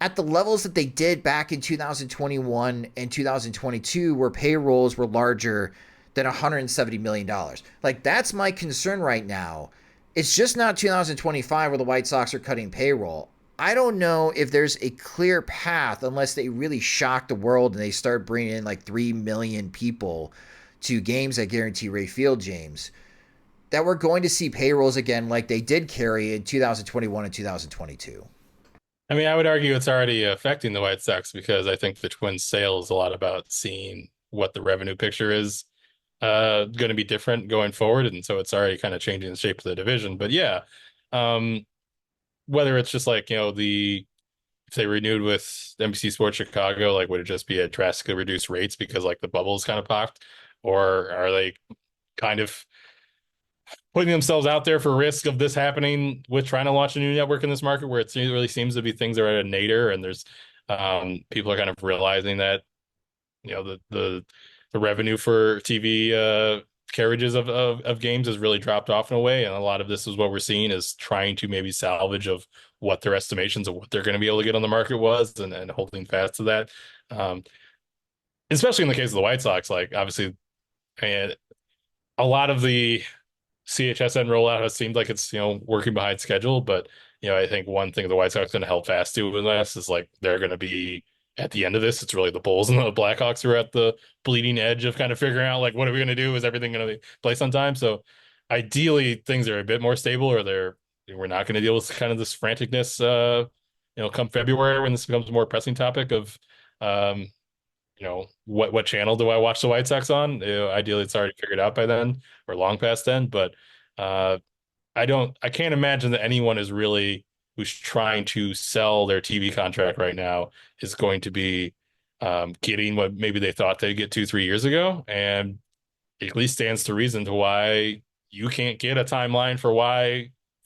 at the levels that they did back in 2021 and 2022, where payrolls were larger than $170 million. Like, that's my concern right now. It's just not 2025 where the White Sox are cutting payroll. I don't know if there's a clear path unless they really shock the world and they start bringing in like 3 million people to games at Guarantee Rate Field, James, that we're going to see payrolls again like they did carry in 2021 and 2022.
I mean, I would argue it's already affecting the White Sox because I think the Twins' sale is a lot about seeing what the revenue picture is going to be different going forward. And so it's already kind of changing the shape of the division. But yeah, whether it's just like, if they renewed with NBC Sports Chicago, like would it just be at drastically reduced rates because like the bubbles kind of popped? Or are they kind of putting themselves out there for risk of this happening with trying to launch a new network in this market where it really seems to be things are at a nadir and there's people are kind of realizing that the revenue for TV carriages of games has really dropped off in a way, and a lot of this is what we're seeing is trying to maybe salvage of what their estimations of what they're going to be able to get on the market was and holding fast to that, especially in the case of the White Sox. Like obviously, and a lot of the CHSN rollout has seemed like it's working behind schedule, but I think one thing the White Sox going to hold fast to in this is like they're going to be at the end of this. It's really the Bulls and the Blackhawks who are at the bleeding edge of kind of figuring out like what are we going to do? Is everything going to be placed on time? So ideally things are a bit more stable, or we're not going to deal with kind of this franticness come February when this becomes a more pressing topic of what channel do I watch the White Sox on? Ideally, it's already figured out by then or long past then. But I can't imagine that anyone is really who's trying to sell their TV contract right now is going to be getting what maybe they thought they'd get 2-3 years ago. And it at least stands to reason to why you can't get a timeline for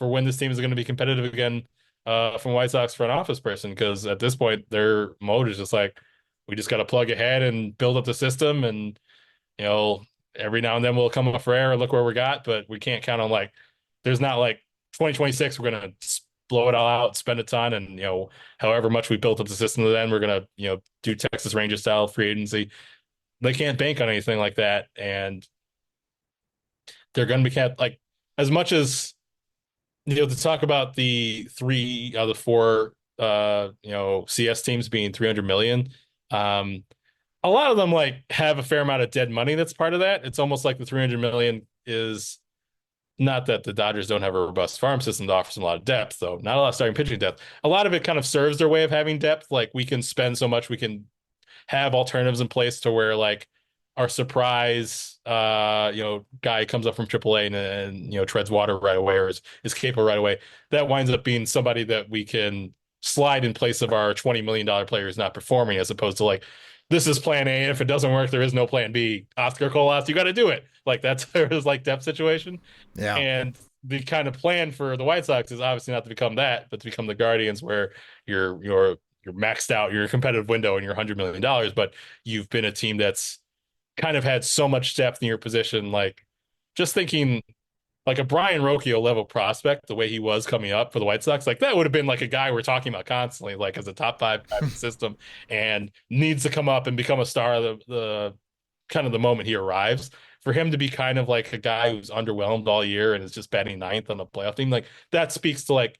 when this team is going to be competitive again from White Sox front office person. Because at this point, their mode is just like, we just got to plug ahead and build up the system. And, every now and then we'll come up for air and look where we got, but we can't count on like, there's not like 2026, we're going to blow it all out, spend a ton. And, however much we built up the system to then we're going to, do Texas Rangers style free agency. They can't bank on anything like that. And they're going to be like, as much as, to talk about the 3 out of the 4, CS teams being 300 million, a lot of them like have a fair amount of dead money that's part of that. It's almost like the 300 million is not that the Dodgers don't have a robust farm system to offer some a lot of depth, though. Not a lot of starting pitching depth. A lot of it kind of serves their way of having depth. Like we can spend so much, we can have alternatives in place to where like our surprise guy comes up from AAA and treads water right away or is capable right away. That winds up being somebody that we can slide in place of our $20 million player who's not performing, as opposed to like, this is plan A, and if it doesn't work, there is no plan B. Oscar Colas, you got to do it. Like that's there's like depth situation.
Yeah.
And the kind of plan for the White Sox is obviously not to become that, but to become the Guardians, where you're maxed out, your competitive window, and you're $100 million, but you've been a team that's kind of had so much depth in your position. Like just thinking like a Brian Rocchio level prospect, the way he was coming up for the White Sox, like that would have been like a guy we're talking about constantly, like as a top 5 guy in the system, and needs to come up and become a star the kind of the moment he arrives. For him to be kind of like a guy who's underwhelmed all year and is just batting 9th on the playoff team, like that speaks to like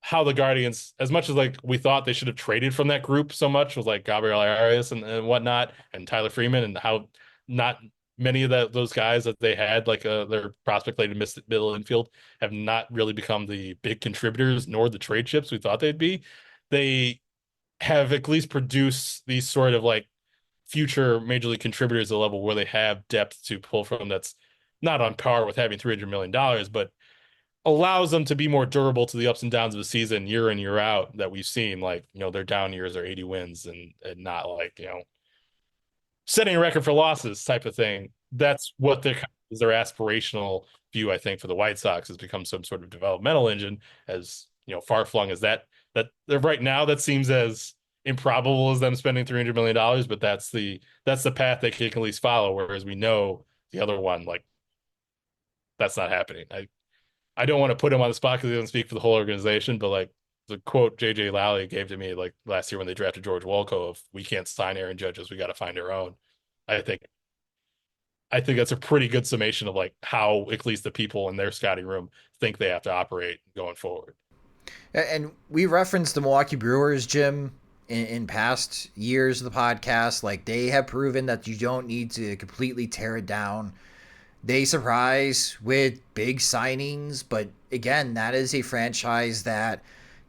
how the Guardians, as much as like we thought they should have traded from that group so much with like Gabriel Arias and whatnot, and Tyler Freeman, and how not many of those guys that they had, like their prospect-laden middle infield, have not really become the big contributors nor the trade chips we thought they'd be. They have at least produced these sort of like future major league contributors at a level where they have depth to pull from that's not on par with having $300 million, but allows them to be more durable to the ups and downs of the season year in, year out that we've seen. Like, their down years are 80 wins and not like, setting a record for losses type of thing. That's what their aspirational view, I think, for the White Sox has become some sort of developmental engine, as far flung as that right now, that seems as improbable as them spending $300 million, but that's the path they can at least follow. Whereas we know the other one, like, that's not happening. I don't want to put him on the spot because he doesn't speak for the whole organization, but like the quote JJ Lally gave to me like last year when they drafted George Wolko of, we can't sign Aaron Judges, we got to find our own. I think that's a pretty good summation of like how at least the people in their scouting room think they have to operate going forward.
And we referenced the Milwaukee Brewers, Jim, in past years of the podcast. Like, they have proven that you don't need to completely tear it down. They surprise with big signings, but again, that is a franchise that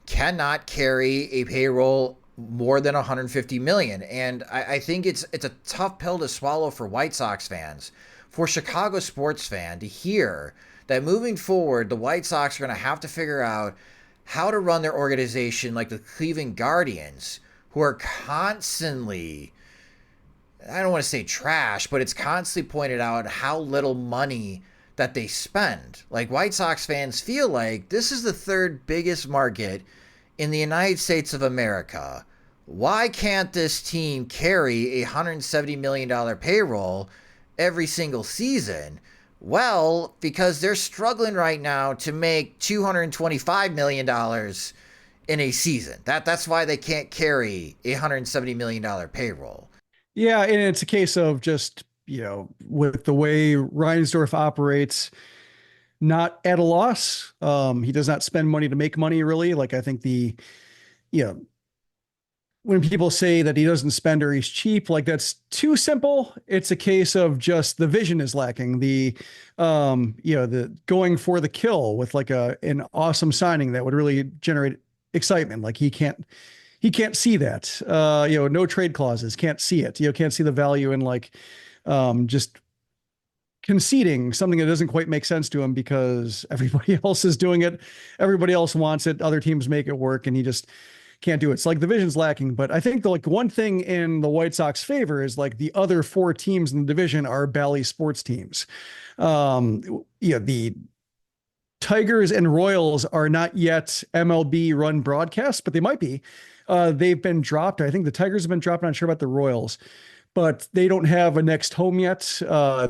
cannot carry a payroll more than $150 million. And I think it's a tough pill to swallow for White Sox fans, for Chicago sports fan to hear that moving forward, the White Sox are going to have to figure out how to run their organization like the Cleveland Guardians, who are constantly, I don't want to say trash, but it's constantly pointed out how little money that they spend. Like, White Sox fans feel like this is the third biggest market in the United States of America. Why can't this team carry a $170 million payroll every single season? Well, because they're struggling right now to make $225 million in a season. That's why they can't carry a $170 million payroll.
Yeah, and it's a case of just, with the way Reinsdorf operates, not at a loss. He does not spend money to make money, really. Like, I think when people say that he doesn't spend or he's cheap, like, that's too simple. It's a case of just the vision is lacking. The going for the kill with like an awesome signing that would really generate excitement. Like, he can't see that, no trade clauses, can't see it, can't see the value in like, just conceding something that doesn't quite make sense to him because everybody else is doing it. Everybody else wants it. Other teams make it work and he just can't do it. It's like the vision's lacking. But I think the one thing in the White Sox favor is like the other four teams in the division are Bally sports teams. The Tigers and Royals are not yet MLB run broadcasts, but they might be. They've been dropped. I think the Tigers have been dropped. I'm not sure about the Royals, but they don't have a next home yet.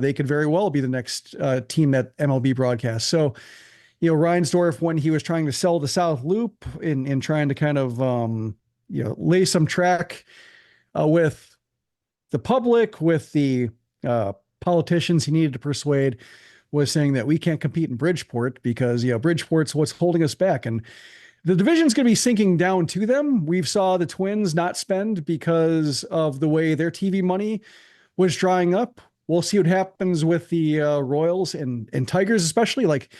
They could very well be the next team that MLB broadcasts. So, Reinsdorf, when he was trying to sell the South Loop in trying to kind of, lay some track with the public, with the politicians he needed to persuade, was saying that we can't compete in Bridgeport because, Bridgeport's what's holding us back. And the division's going to be sinking down to them. We've saw the Twins not spend because of the way their TV money was drying up. We'll see what happens with the Royals and Tigers, especially. Like,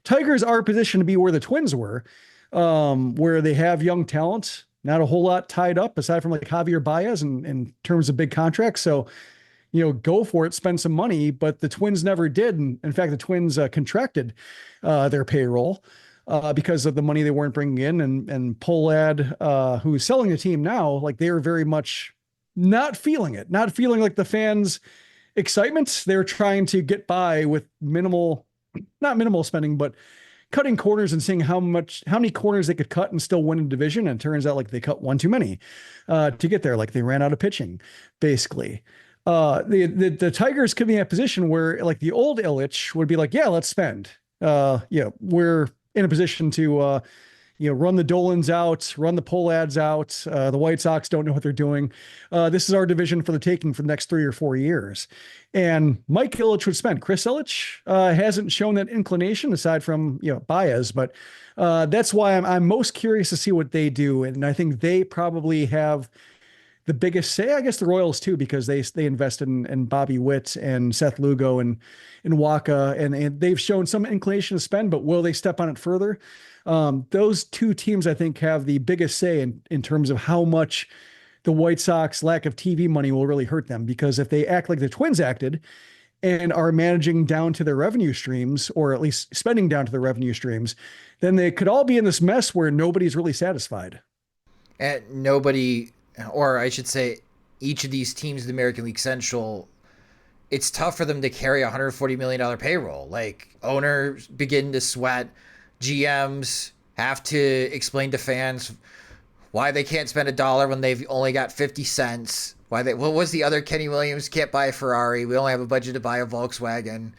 Tigers are positioned to be where the Twins were, where they have young talent, not a whole lot tied up aside from like Javier Baez in terms of big contracts. So, go for it, spend some money, but the Twins never did. And in fact, the Twins contracted their payroll because of the money they weren't bringing in. And Pohlad, who's selling the team now, like, they were very much not feeling it, not feeling like the fans' excitement. They're trying to get by with not minimal spending, but cutting corners and seeing how many corners they could cut and still win a division. And it turns out like they cut one too many to get there. Like, they ran out of pitching, basically. The Tigers could be in a position where like the old Ilitch would be like, yeah, let's spend. We're in a position to run the Dolans out, run the Pohlads out. The White Sox don't know what they're doing. This is our division for the taking for the next 3 or 4 years. And Mike Ilitch would spend. Chris Ilitch hasn't shown that inclination aside from, Baez, but that's why I'm most curious to see what they do. And I think they probably have the biggest say, I guess the Royals too, because they invested in Bobby Witt and Seth Lugo and Waka, and they've shown some inclination to spend, but will they step on it further? Those two teams, I think, have the biggest say in terms of how much the White Sox lack of TV money will really hurt them, because if they act like the Twins acted and are managing down to their revenue streams, or at least spending down to the revenue streams, then they could all be in this mess where nobody's really satisfied.
And nobody, or I should say, each of these teams in the American League Central, it's tough for them to carry a $140 million payroll. Like, owners begin to sweat, GMs have to explain to fans why they can't spend $1 when they've only got 50 cents. What was the other Kenny Williams? Can't buy a Ferrari. We only have a budget to buy a Volkswagen.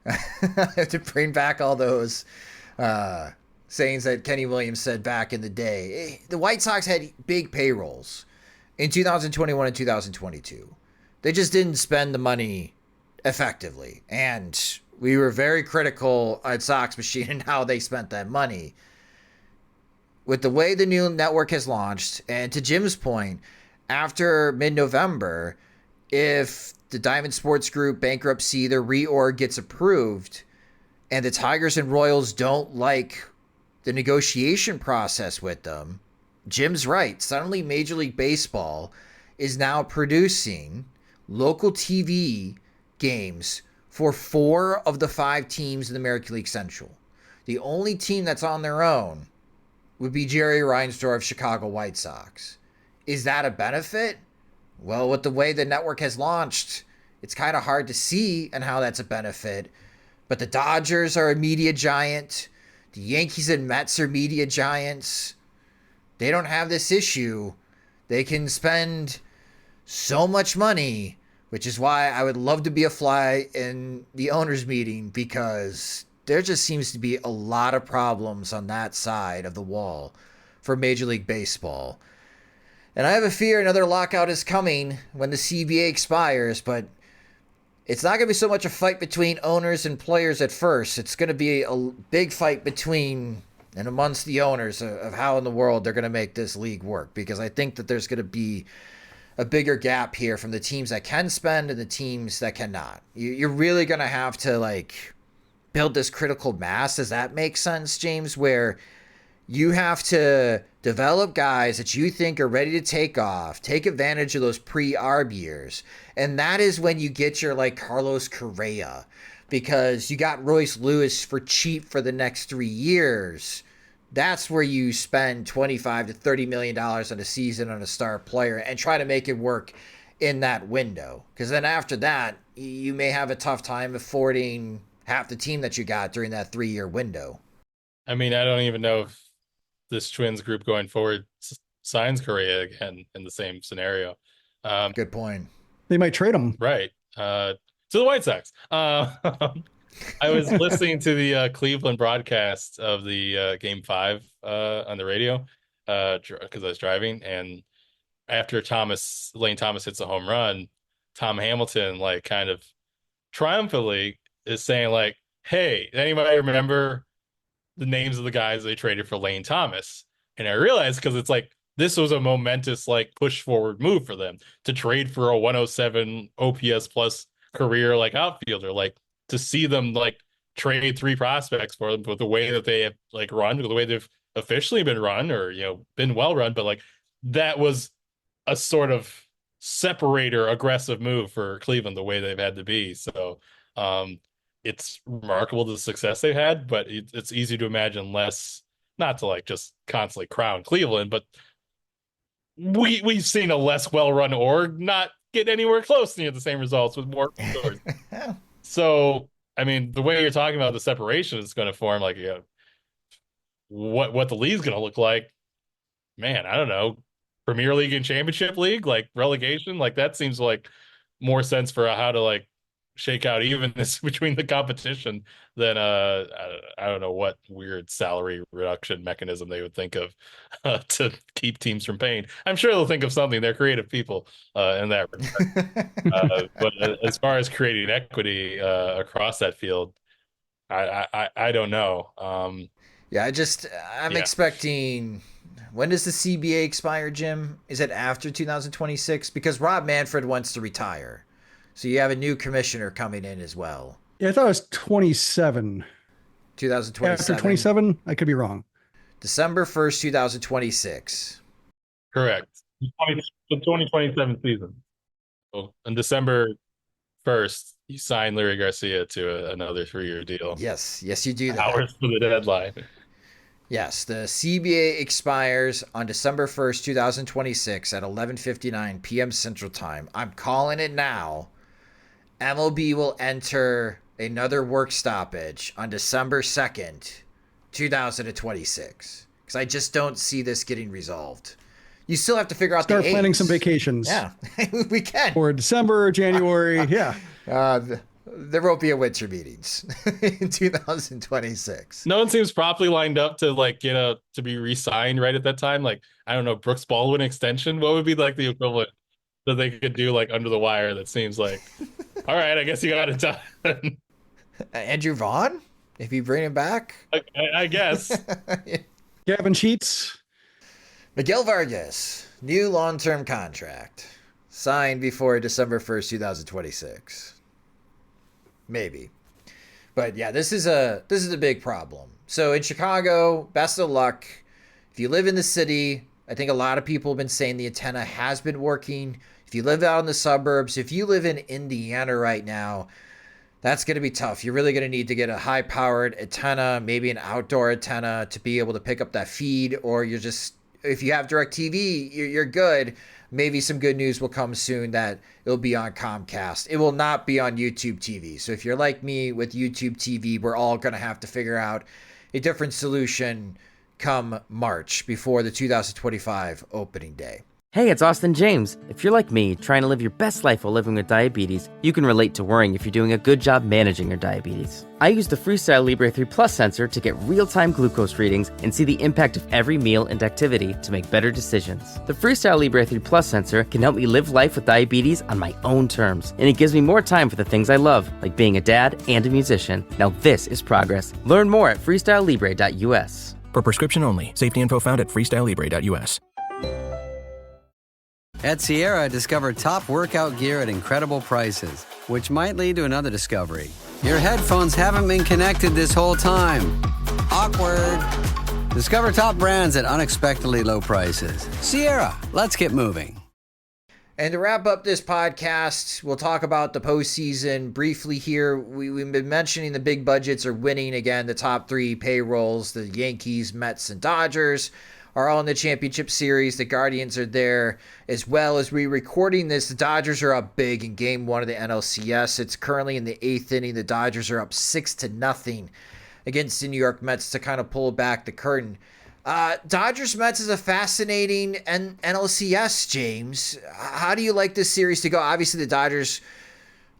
To bring back all those sayings that Kenny Williams said back in the day. The White Sox had big payrolls in 2021 and 2022. They just didn't spend the money effectively. And we were very critical at Sox Machine and how they spent that money. With the way the new network has launched, and to Jim's point, after mid-November, if the Diamond Sports Group bankruptcy, the reorg gets approved, and the Tigers and Royals don't like the negotiation process with them, Jim's right. Suddenly Major League Baseball is now producing local TV games for 4 of the 5 teams in the American League Central. The only team that's on their own would be Jerry Reinsdorf's Chicago White Sox. Is that a benefit? Well, with the way the network has launched, it's kind of hard to see and how that's a benefit. But the Dodgers are a media giant. The Yankees and Mets are media giants. They don't have this issue. They can spend so much money, which is why I would love to be a fly in the owners' meeting, because there just seems to be a lot of problems on that side of the wall for Major League Baseball. And I have a fear another lockout is coming when the CBA expires, but it's not going to be so much a fight between owners and players at first. It's going to be a big fight between and amongst the owners of how in the world they're going to make this league work, because I think that there's going to be a bigger gap here from the teams that can spend and the teams that cannot. You're really going to have to build this critical mass. Does that make sense, James? Where you have to develop guys that you think are ready to take off, take advantage of those pre-ARB years. And that is when you get your Carlos Correa, because you got Royce Lewis for cheap for the next 3 years. That's where you spend $25 to $30 million on a season on a star player and try to make it work in that window. Because then after that, you may have a tough time affording half the team that you got during that 3-year window.
I mean, I don't even know if this Twins group going forward signs Correa again in the same scenario.
Good point.
They might trade him.
Right. To the White Sox. I was listening to the Cleveland broadcast of the Game 5 on the radio because I was driving. And after Lane Thomas hits a home run, Tom Hamilton, kind of triumphantly is saying, hey, anybody remember the names of the guys they traded for Lane Thomas? And I realized, because it's this was a momentous push forward move for them to trade for a 107 OPS plus career outfielder, to see them trade 3 prospects for them with the way that they have run, with the way they've officially been run, or been well run, but that was a sort of separator aggressive move for Cleveland, the way they've had to be. So it's remarkable the success they've had, but it's easy to imagine not to just constantly crown Cleveland, but we've seen a less well-run org not get anywhere close to the same results with more stores. So, I mean, the way you're talking about the separation is going to form what the league's going to look like. Man, I don't know. Premier League and Championship League, relegation, that seems more sense for how to shake out evenness between the competition than I don't know what weird salary reduction mechanism they would think of to keep teams from paying. I'm sure they'll think of something. They're creative people in that regard. But as far as creating equity across that field, I don't know. I'm
expecting. When does the CBA expire, Jim? Is it after 2026? Because Rob Manfred wants to retire. So you have a new commissioner coming in as well.
Yeah, I thought it was 27.
2027.
After 27? I could be wrong.
December 1st, 2026.
Correct. The 2027 season. So on December 1st, you sign Larry Garcia to another 3-year deal.
Yes, you do that.
Hours for the deadline.
Yes, the CBA expires on December 1st, 2026 at 11:59 p.m. Central Time. I'm calling it now. MLB will enter another work stoppage on December 2nd, 2026. Because I just don't see this getting resolved. You still have to figure out
Start
the
planning
eights.
some vacations.
Yeah, we can.
Or December, January. Yeah.
There won't be a winter meetings in 2026.
No one seems properly lined up to like to be re-signed right at that time. Like, I don't know, Brooks Baldwin extension. What would be like the equivalent that they could do like under the wire? That seems like, all right, I guess you got it done.
Andrew Vaughn, if you bring him back,
I guess.
Gavin Sheets.
Miguel Vargas, new long-term contract, signed before December 1st, 2026. Maybe. But yeah, this is a big problem. So in Chicago, best of luck. If you live in the city, I think a lot of people have been saying the antenna has been working. If you live out in the suburbs, if you live in Indiana right now, that's going to be tough. You're really going to need to get a high-powered antenna, maybe an outdoor antenna to be able to pick up that feed, or you're just, if you have DirecTV, you're good. Maybe some good news will come soon that it'll be on Comcast. It will not be on YouTube TV. So if you're like me with YouTube TV, we're all going to have to figure out a different solution come March before the 2025 opening day.
Hey, it's Austin James. If you're like me, trying to live your best life while living with diabetes, you can relate to worrying if you're doing a good job managing your diabetes. I use the Freestyle Libre 3 Plus sensor to get real-time glucose readings and see the impact of every meal and activity to make better decisions. The Freestyle Libre 3 Plus sensor can help me live life with diabetes on my own terms, and it gives me more time for the things I love, like being a dad and a musician. Now this is progress. Learn more at freestylelibre.us.
For prescription only. Safety info found at freestylelibre.us.
At Sierra, discover top workout gear at incredible prices, which might lead to another discovery. Your headphones haven't been connected this whole time. Awkward. Discover top brands at unexpectedly low prices. Sierra, let's get moving.
And to wrap up this podcast, we'll talk about the postseason briefly here. We've been mentioning the big budgets are winning again. The top three payrolls, the Yankees, Mets, and Dodgers, are all in the championship series. The Guardians are there as well. As we recording this, the Dodgers are up big in game one of the NLCS. It's currently in the 8th inning. The Dodgers are up 6-0 against the New York Mets to kind of pull back the curtain. Dodgers Mets is a fascinating NLCS, James. How do you like this series to go? Obviously, the Dodgers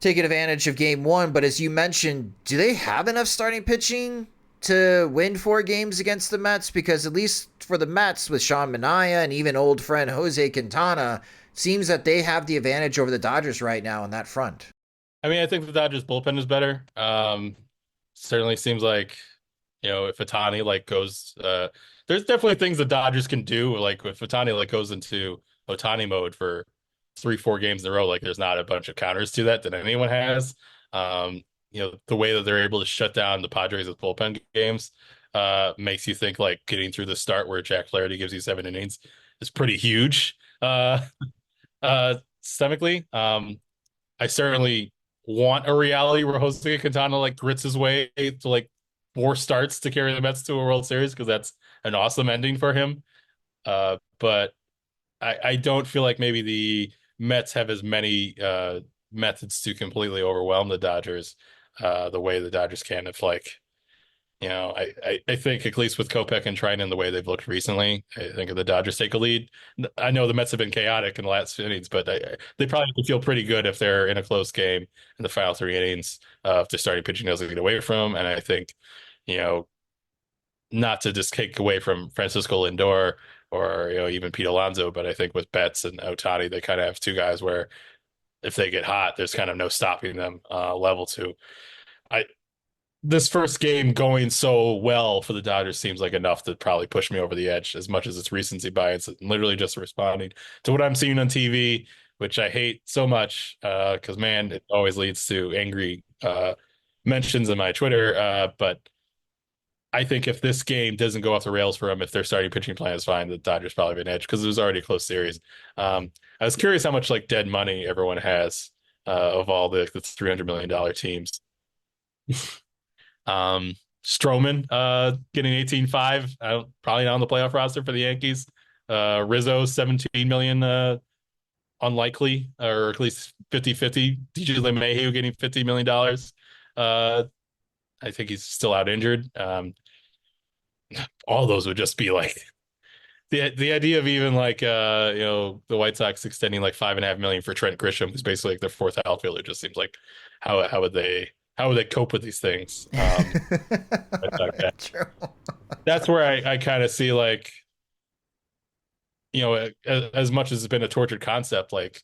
taking advantage of game one, but as you mentioned, do they have enough starting pitching to win 4 games against the Mets? Because at least for the Mets, with Sean Manaea and even old friend Jose Quintana, seems that they have the advantage over the Dodgers right now on that front.
I mean, I think the Dodgers bullpen is better. Certainly seems like, if Ohtani like goes, there's definitely things the Dodgers can do. Like if Ohtani like goes into Ohtani mode for 3-4 games in a row, like there's not a bunch of counters to that anyone has. The way that they're able to shut down the Padres with bullpen games makes you think like getting through the start where Jack Flaherty gives you 7 innings is pretty huge systemically. I certainly want a reality where Jose Quintana like grits his way to like 4 starts to carry the Mets to a World Series, because that's an awesome ending for him. But I don't feel like maybe the Mets have as many methods to completely overwhelm the Dodgers the way the Dodgers can. If like, I think at least with Kopech and Trinan, the way they've looked recently, I think if the Dodgers take a lead, I know the Mets have been chaotic in the last innings, but they probably would feel pretty good if they're in a close game in the final 3 innings if they're starting pitching doesn't get away from them. And I think, not to just take away from Francisco Lindor or even Pete Alonso, but I think with Betts and Ohtani, they kind of have 2 guys where if they get hot, there's kind of no stopping them level 2. This first game going so well for the Dodgers seems like enough to probably push me over the edge, as much as it's recency bias and literally just responding to what I'm seeing on TV, which I hate so much because, man, it always leads to angry mentions in my Twitter. But I think if this game doesn't go off the rails for them, if their starting pitching plan is fine, the Dodgers probably have an edge because it was already a close series. I was curious how much like dead money everyone has of all the $300 million teams. Stroman getting 18.5, probably not on the playoff roster for the Yankees. Rizzo 17 million, unlikely, or at least 50-50. DJ LeMahieu getting $50 million. I think he's still out injured. All those would just be like the idea of even like the White Sox extending like $5.5 million for Trent Grisham, who's basically like their fourth outfielder, just seems like how would they cope with these things?
True.
That's where I kind of see like, as much as it's been a tortured concept, like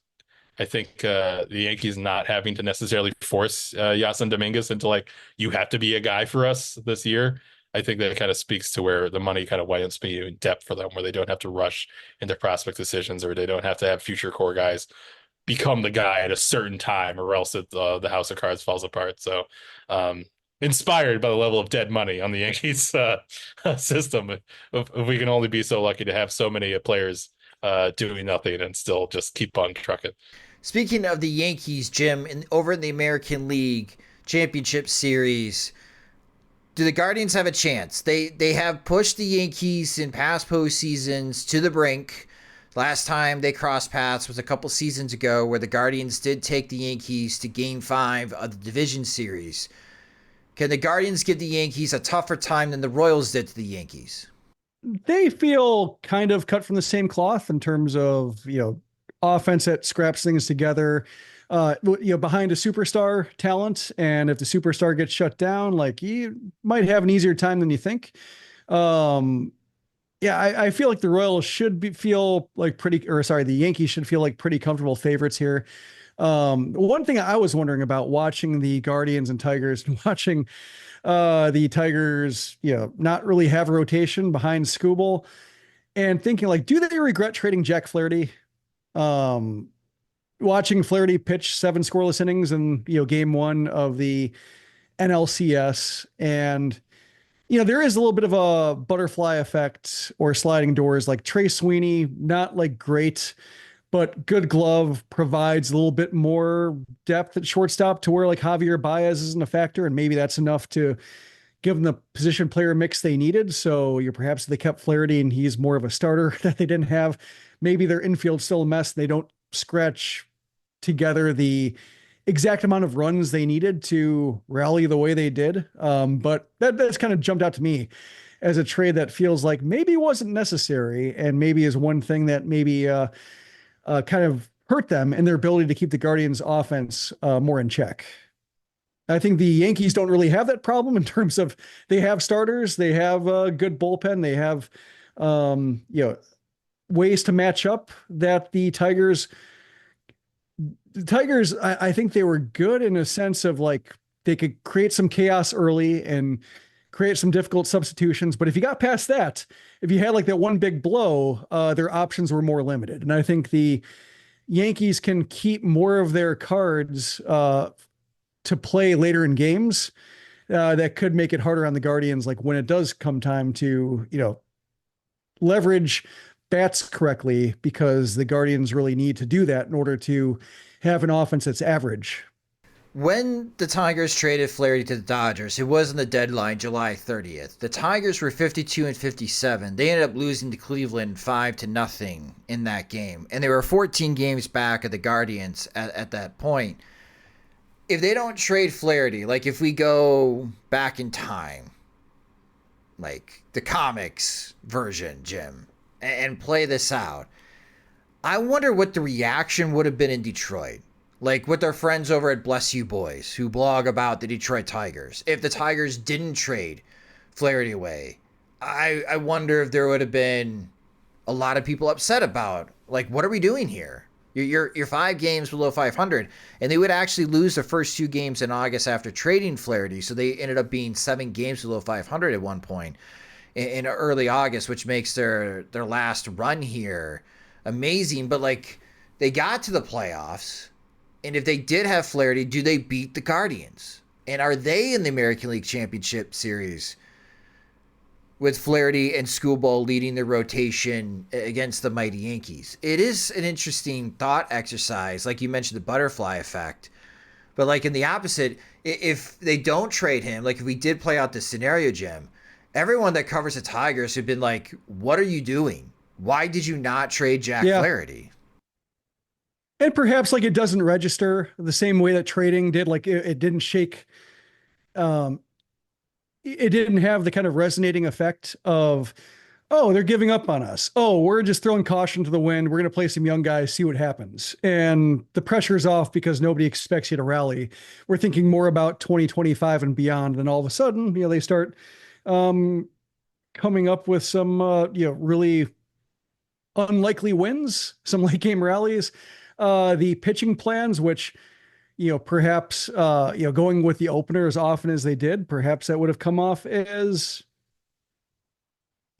I think the Yankees not having to necessarily force Yasin Dominguez into like, you have to be a guy for us this year. I think that kind of speaks to where the money kind of winds me in depth for them, where they don't have to rush into prospect decisions, or they don't have to have future core guys become the guy at a certain time, or else the house of cards falls apart. So inspired by the level of dead money on the Yankees system, if we can only be so lucky to have so many players doing nothing and still just keep on trucking.
Speaking of the Yankees, Jim, over in the American League Championship Series, do the Guardians have a chance? They have pushed the Yankees in past postseasons to the brink. Last time they crossed paths was a couple seasons ago, where the Guardians did take the Yankees to Game 5 of the Division Series. Can the Guardians give the Yankees a tougher time than the Royals did to the Yankees?
They feel kind of cut from the same cloth in terms of, offense that scraps things together, behind a superstar talent. And if the superstar gets shut down, like, you might have an easier time than you think. I feel like the Royals should the Yankees should feel like pretty comfortable favorites here. One thing I was wondering about watching the Guardians and Tigers and watching the Tigers, not really have a rotation behind Skubal, and thinking like, do they regret trading Jack Flaherty? Watching Flaherty pitch 7 scoreless innings in, Game 1 of the NLCS, and there is a little bit of a butterfly effect or sliding doors. Like Trey Sweeney, not like great, but good glove, provides a little bit more depth at shortstop to where like Javier Baez isn't a factor. And maybe that's enough to give them the position player mix they needed. So perhaps they kept Flaherty and he's more of a starter that they didn't have. Maybe their infield's still a mess. They don't scratch together the exact amount of runs they needed to rally the way they did. But that's kind of jumped out to me as a trade that feels like maybe wasn't necessary, and maybe is one thing that maybe kind of hurt them in their ability to keep the Guardians offense more in check. I think the Yankees don't really have that problem in terms of they have starters, they have a good bullpen, they have ways to match up that the Tigers, I think they were good in a sense of like they could create some chaos early and create some difficult substitutions. But if you got past that, if you had like that one big blow, their options were more limited. And I think the Yankees can keep more of their cards to play later in games that could make it harder on the Guardians. Like when it does come time to, leverage bats correctly, because the Guardians really need to do that in order to have an offense that's average.
When the Tigers traded Flaherty to the Dodgers, it was on the deadline, July 30th. The Tigers were 52-57. They ended up losing to Cleveland 5-0 in that game. And they were 14 games back of the Guardians at that point. If they don't trade Flaherty, like if we go back in time, like the comics version, Jim, and play this out, I wonder what the reaction would have been in Detroit. Like with our friends over at Bless You Boys, who blog about the Detroit Tigers. If the Tigers didn't trade Flaherty away, I wonder if there would have been a lot of people upset about, like, what are we doing here? You're 5 games below 500, and they would actually lose the first 2 games in August after trading Flaherty. So they ended up being 7 games below 500 at one point in early August, which makes their last run here amazing. But like, they got to the playoffs, and if they did have Flaherty, do they beat the Guardians? And are they in the American League Championship Series with Flaherty and Schoolball leading the rotation against the mighty Yankees. It is an interesting thought exercise, like you mentioned, the butterfly effect. But like in the opposite, if they don't trade him, like if we did play out this scenario, Jim, everyone that covers the Tigers have been like, what are you doing? Why did you not trade Jack Flaherty?
And perhaps like it doesn't register the same way that trading did. Like it didn't shake. It didn't have the kind of resonating effect of, oh, they're giving up on us. Oh, we're just throwing caution to the wind. We're going to play some young guys, see what happens. And the pressure's off because nobody expects you to rally. We're thinking more about 2025 and beyond. And all of a sudden, they start coming up with some, really unlikely wins, some late game rallies. The pitching plans, which, perhaps, going with the opener as often as they did, perhaps that would have come off as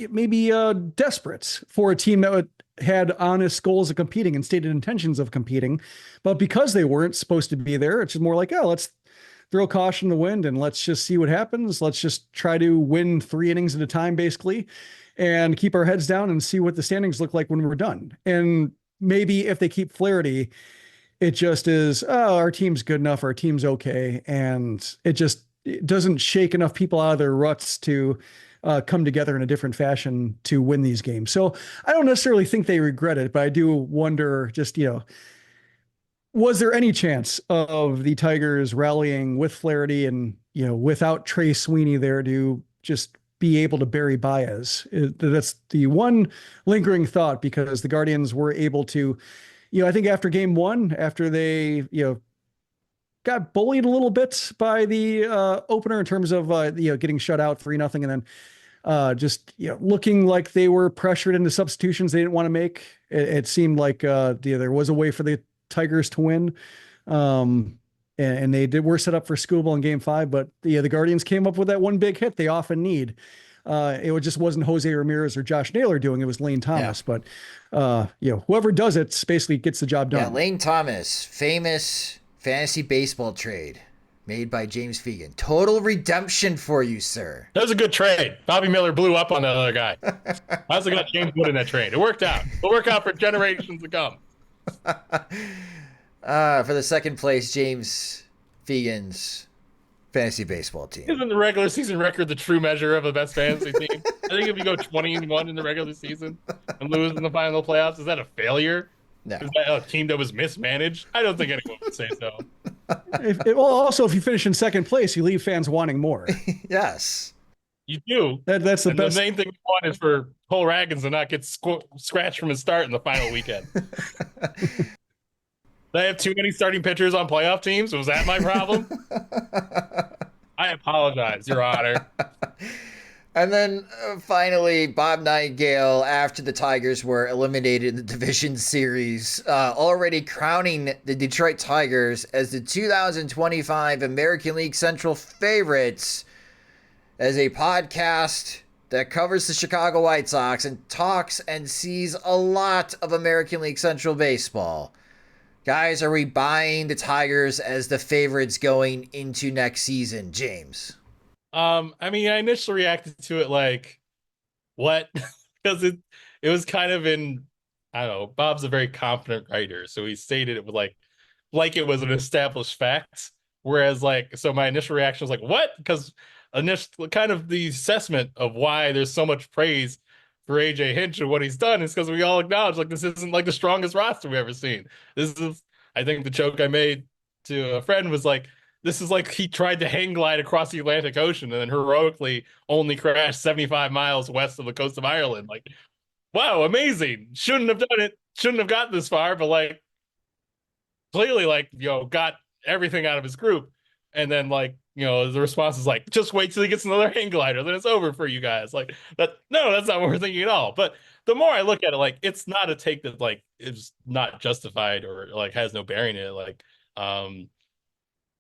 maybe desperate for a team that had honest goals of competing and stated intentions of competing. But because they weren't supposed to be there, it's just more like, oh, let's throw caution in the wind and let's just see what happens. Let's just try to win 3 innings at a time, basically, and keep our heads down and see what the standings look like when we're done. And maybe if they keep Flaherty, it just is, oh, our team's good enough, our team's okay. And it doesn't shake enough people out of their ruts to come together in a different fashion to win these games. So I don't necessarily think they regret it, but I do wonder just, was there any chance of the Tigers rallying with Flaherty and, without Trey Sweeney there to just be able to bury Baez? That's the one lingering thought, because the Guardians were able to, I think after game 1, after they, got bullied a little bit by the opener in terms of, getting shut out 3-0, and then just, looking like they were pressured into substitutions they didn't want to make. It seemed like there was a way for the Tigers to win. And they were set up for Schoolball in game 5, but the Guardians came up with that one big hit they often need. It just wasn't Jose Ramirez or Josh Naylor doing it, was Lane Thomas. Yeah. But whoever does it basically gets the job done.
Yeah, Lane Thomas, famous fantasy baseball trade made by James Fegan. Total redemption for you, sir.
That was a good trade. Bobby Miller blew up on that other guy. I also got James Wood in that trade. It worked out. It'll work out for generations to come.
For the second place, James Fegan's fantasy baseball team.
Isn't the regular season record the true measure of a best fantasy team? I think if you go 20-1 in the regular season and lose in the final playoffs, is that a failure?
No.
Is that a team that was mismanaged? I don't think anyone would say so.
Also, if you finish in second place, you leave fans wanting more.
Yes.
You do.
That's the best.
The main thing we want is for Cole Raggins to not get scratched from his start in the final weekend. Did I have too many starting pitchers on playoff teams? Was that my problem? I apologize, Your Honor.
And then finally, Bob Nightengale, after the Tigers were eliminated in the division series, already crowning the Detroit Tigers as the 2025 American League Central favorites, as a podcast that covers the Chicago White Sox and talks and sees a lot of American League Central baseball. Guys, are we buying the Tigers as the favorites going into next season, James?
I mean, I initially reacted to it like, what? Because it was kind of in, I don't know, Bob's a very confident writer, so he stated it with like it was an established fact. Whereas so my initial reaction was like, what? Because kind of the assessment of why there's so much praise for AJ Hinch and what he's done is because we all acknowledge this isn't the strongest roster we've ever seen. This is, I think the joke I made to a friend was this is he tried to hang glide across the Atlantic Ocean and then heroically only crashed 75 miles west of the coast of Ireland. Wow, amazing. Shouldn't have done it. Shouldn't have gotten this far, but clearly got everything out of his group. And then the response is just wait till he gets another hang glider, then it's over for you guys. That. No, that's not what we're thinking at all. But the more I look at it, it's not a take that is not justified or has no bearing in it.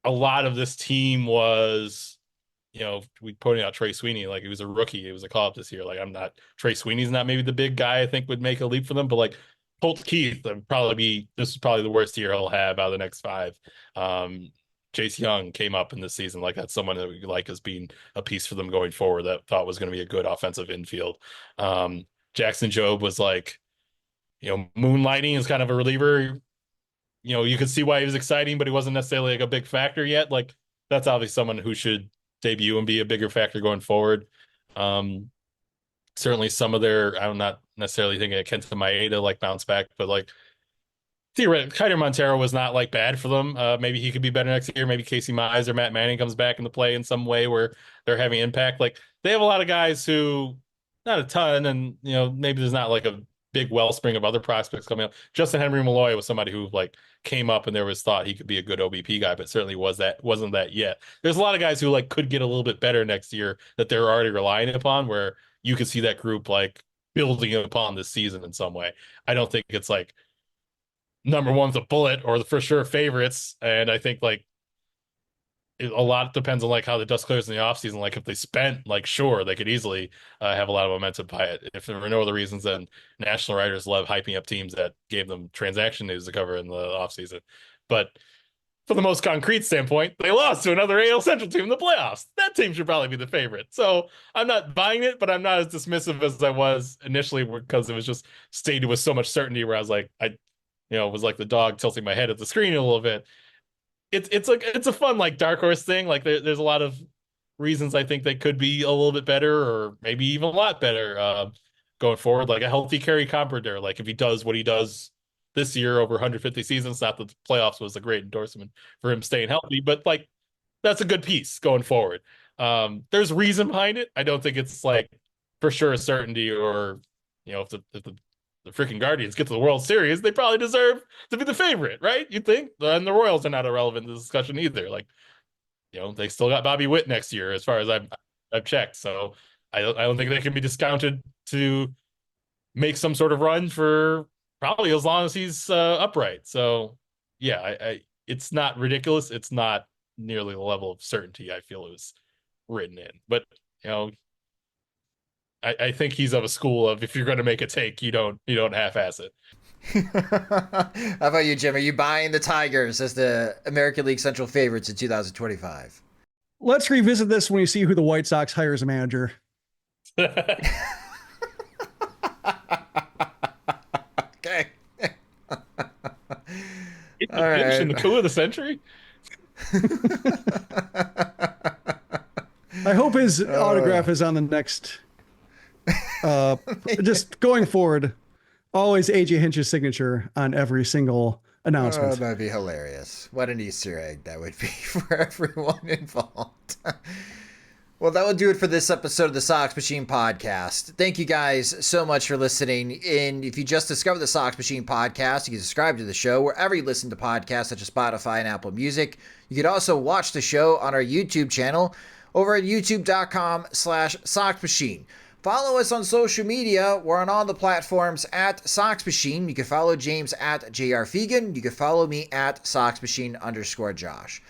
A lot of this team was, we pointed out Trey Sweeney, he was a rookie. It was a call up this year. Trey Sweeney's not maybe the big guy I think would make a leap for them, but Colt Keith this is probably the worst year he'll have out of the next 5. Chase Young came up in this season. Like, that's someone that we like as being a piece for them going forward that thought was going to be a good offensive infield. Jackson Jobe was like, moonlighting as kind of a reliever. You could see why he was exciting, but he wasn't necessarily like a big factor yet. Like, that's obviously someone who should debut and be a bigger factor going forward. Certainly some of I'm not necessarily thinking of Kenta Maeda like bounce back, but like theoretically, Kiter Montero was not like bad for them. Maybe he could be better next year. Maybe Casey Mize or Matt Manning comes back into play in some way where they're having impact. Like, they have a lot of guys who, not a ton, and maybe there's not like a big wellspring of other prospects coming up. Justin Henry Malloy was somebody who like came up and there was thought he could be a good OBP guy, but certainly wasn't that yet. There's a lot of guys who like could get a little bit better next year that they're already relying upon, where you could see that group like building upon this season in some way. I don't think it's like number one's a bullet or the for sure favorites. And I think like a lot depends on like how the dust clears in the offseason. Like, if they spent, like, sure, they could easily have a lot of momentum by it. If there were no other reasons, then national writers love hyping up teams that gave them transaction news to cover in the offseason. But for the most concrete standpoint, they lost to another AL Central team in the playoffs. That team should probably be the favorite. So I'm not buying it, but I'm not as dismissive as I was initially, because it was just stated with so much certainty where I was like, it was like the dog tilting my head at the screen a little bit. It's a fun like dark horse thing. Like, there's a lot of reasons I think they could be a little bit better, or maybe even a lot better going forward. Like a healthy Kerry Carpenter, like if he does what he does this year over 150 seasons, not that the playoffs was a great endorsement for him staying healthy, but like that's a good piece going forward. There's reason behind it. I don't think it's like for sure a certainty, or if the freaking Guardians get to the World Series, they probably deserve to be the favorite, right? You'd think. And the Royals are not irrelevant in the discussion either. Like, they still got Bobby Witt next year, as far as I've checked. So I don't think they can be discounted to make some sort of run for probably as long as he's upright. So yeah, it's not ridiculous. It's not nearly the level of certainty I feel it was written in. But I think he's of a school of, if you're going to make a take, you don't half-ass it.
How about you, Jim? Are you buying the Tigers as the American League Central favorites in 2025?
Let's revisit this when we see who the White Sox hire as a manager.
Okay.
All right. The coup of the century?
I hope his autograph is on the next... just going forward, always AJ Hinch's signature on every single announcement.
Oh, that'd be hilarious. What an Easter egg that would be for everyone involved. Well, that will do it for this episode of the Sox Machine Podcast. Thank you guys so much for listening. And if you just discovered the Sox Machine Podcast, you can subscribe to the show wherever you listen to podcasts, such as Spotify and Apple Music. You can also watch the show on our YouTube channel over at youtube.com/Sox Machine. Follow us on social media. We're on all the platforms at Sox Machine. You can follow James at JR Fegan. You can follow me at SoxMachine_Josh.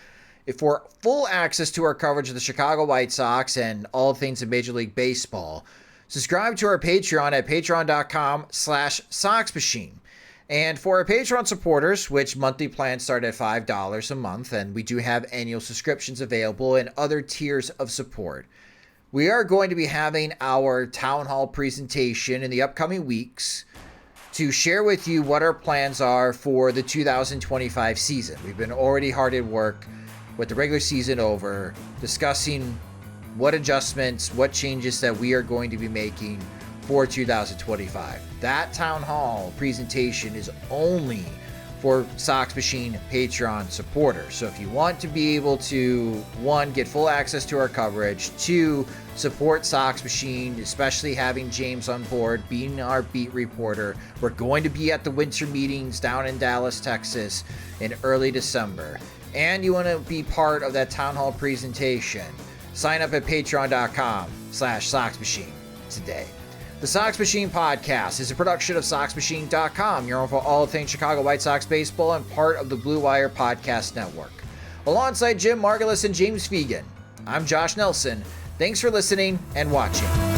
For full access to our coverage of the Chicago White Sox and all things in Major League Baseball, subscribe to our Patreon at patreon.com/Sox Machine. And for our Patreon supporters, which monthly plans start at $5 a month, and we do have annual subscriptions available and other tiers of support. We are going to be having our town hall presentation in the upcoming weeks to share with you what our plans are for the 2025 season. We've been already hard at work with the regular season over, discussing what adjustments, what changes that we are going to be making for 2025. That town hall presentation is only for Sox Machine Patreon supporters. So if you want to be able to, one, get full access to our coverage, two, support Sox Machine, especially having James on board, being our beat reporter. We're going to be at the winter meetings down in Dallas, Texas in early December. And you want to be part of that town hall presentation, sign up at patreon.com/Sox Machine today. The Sox Machine Podcast is a production of SoxMachine.com, your home for all things Chicago White Sox baseball and part of the Blue Wire Podcast Network. Alongside Jim Margulis and James Fegan, I'm Josh Nelson. Thanks for listening and watching.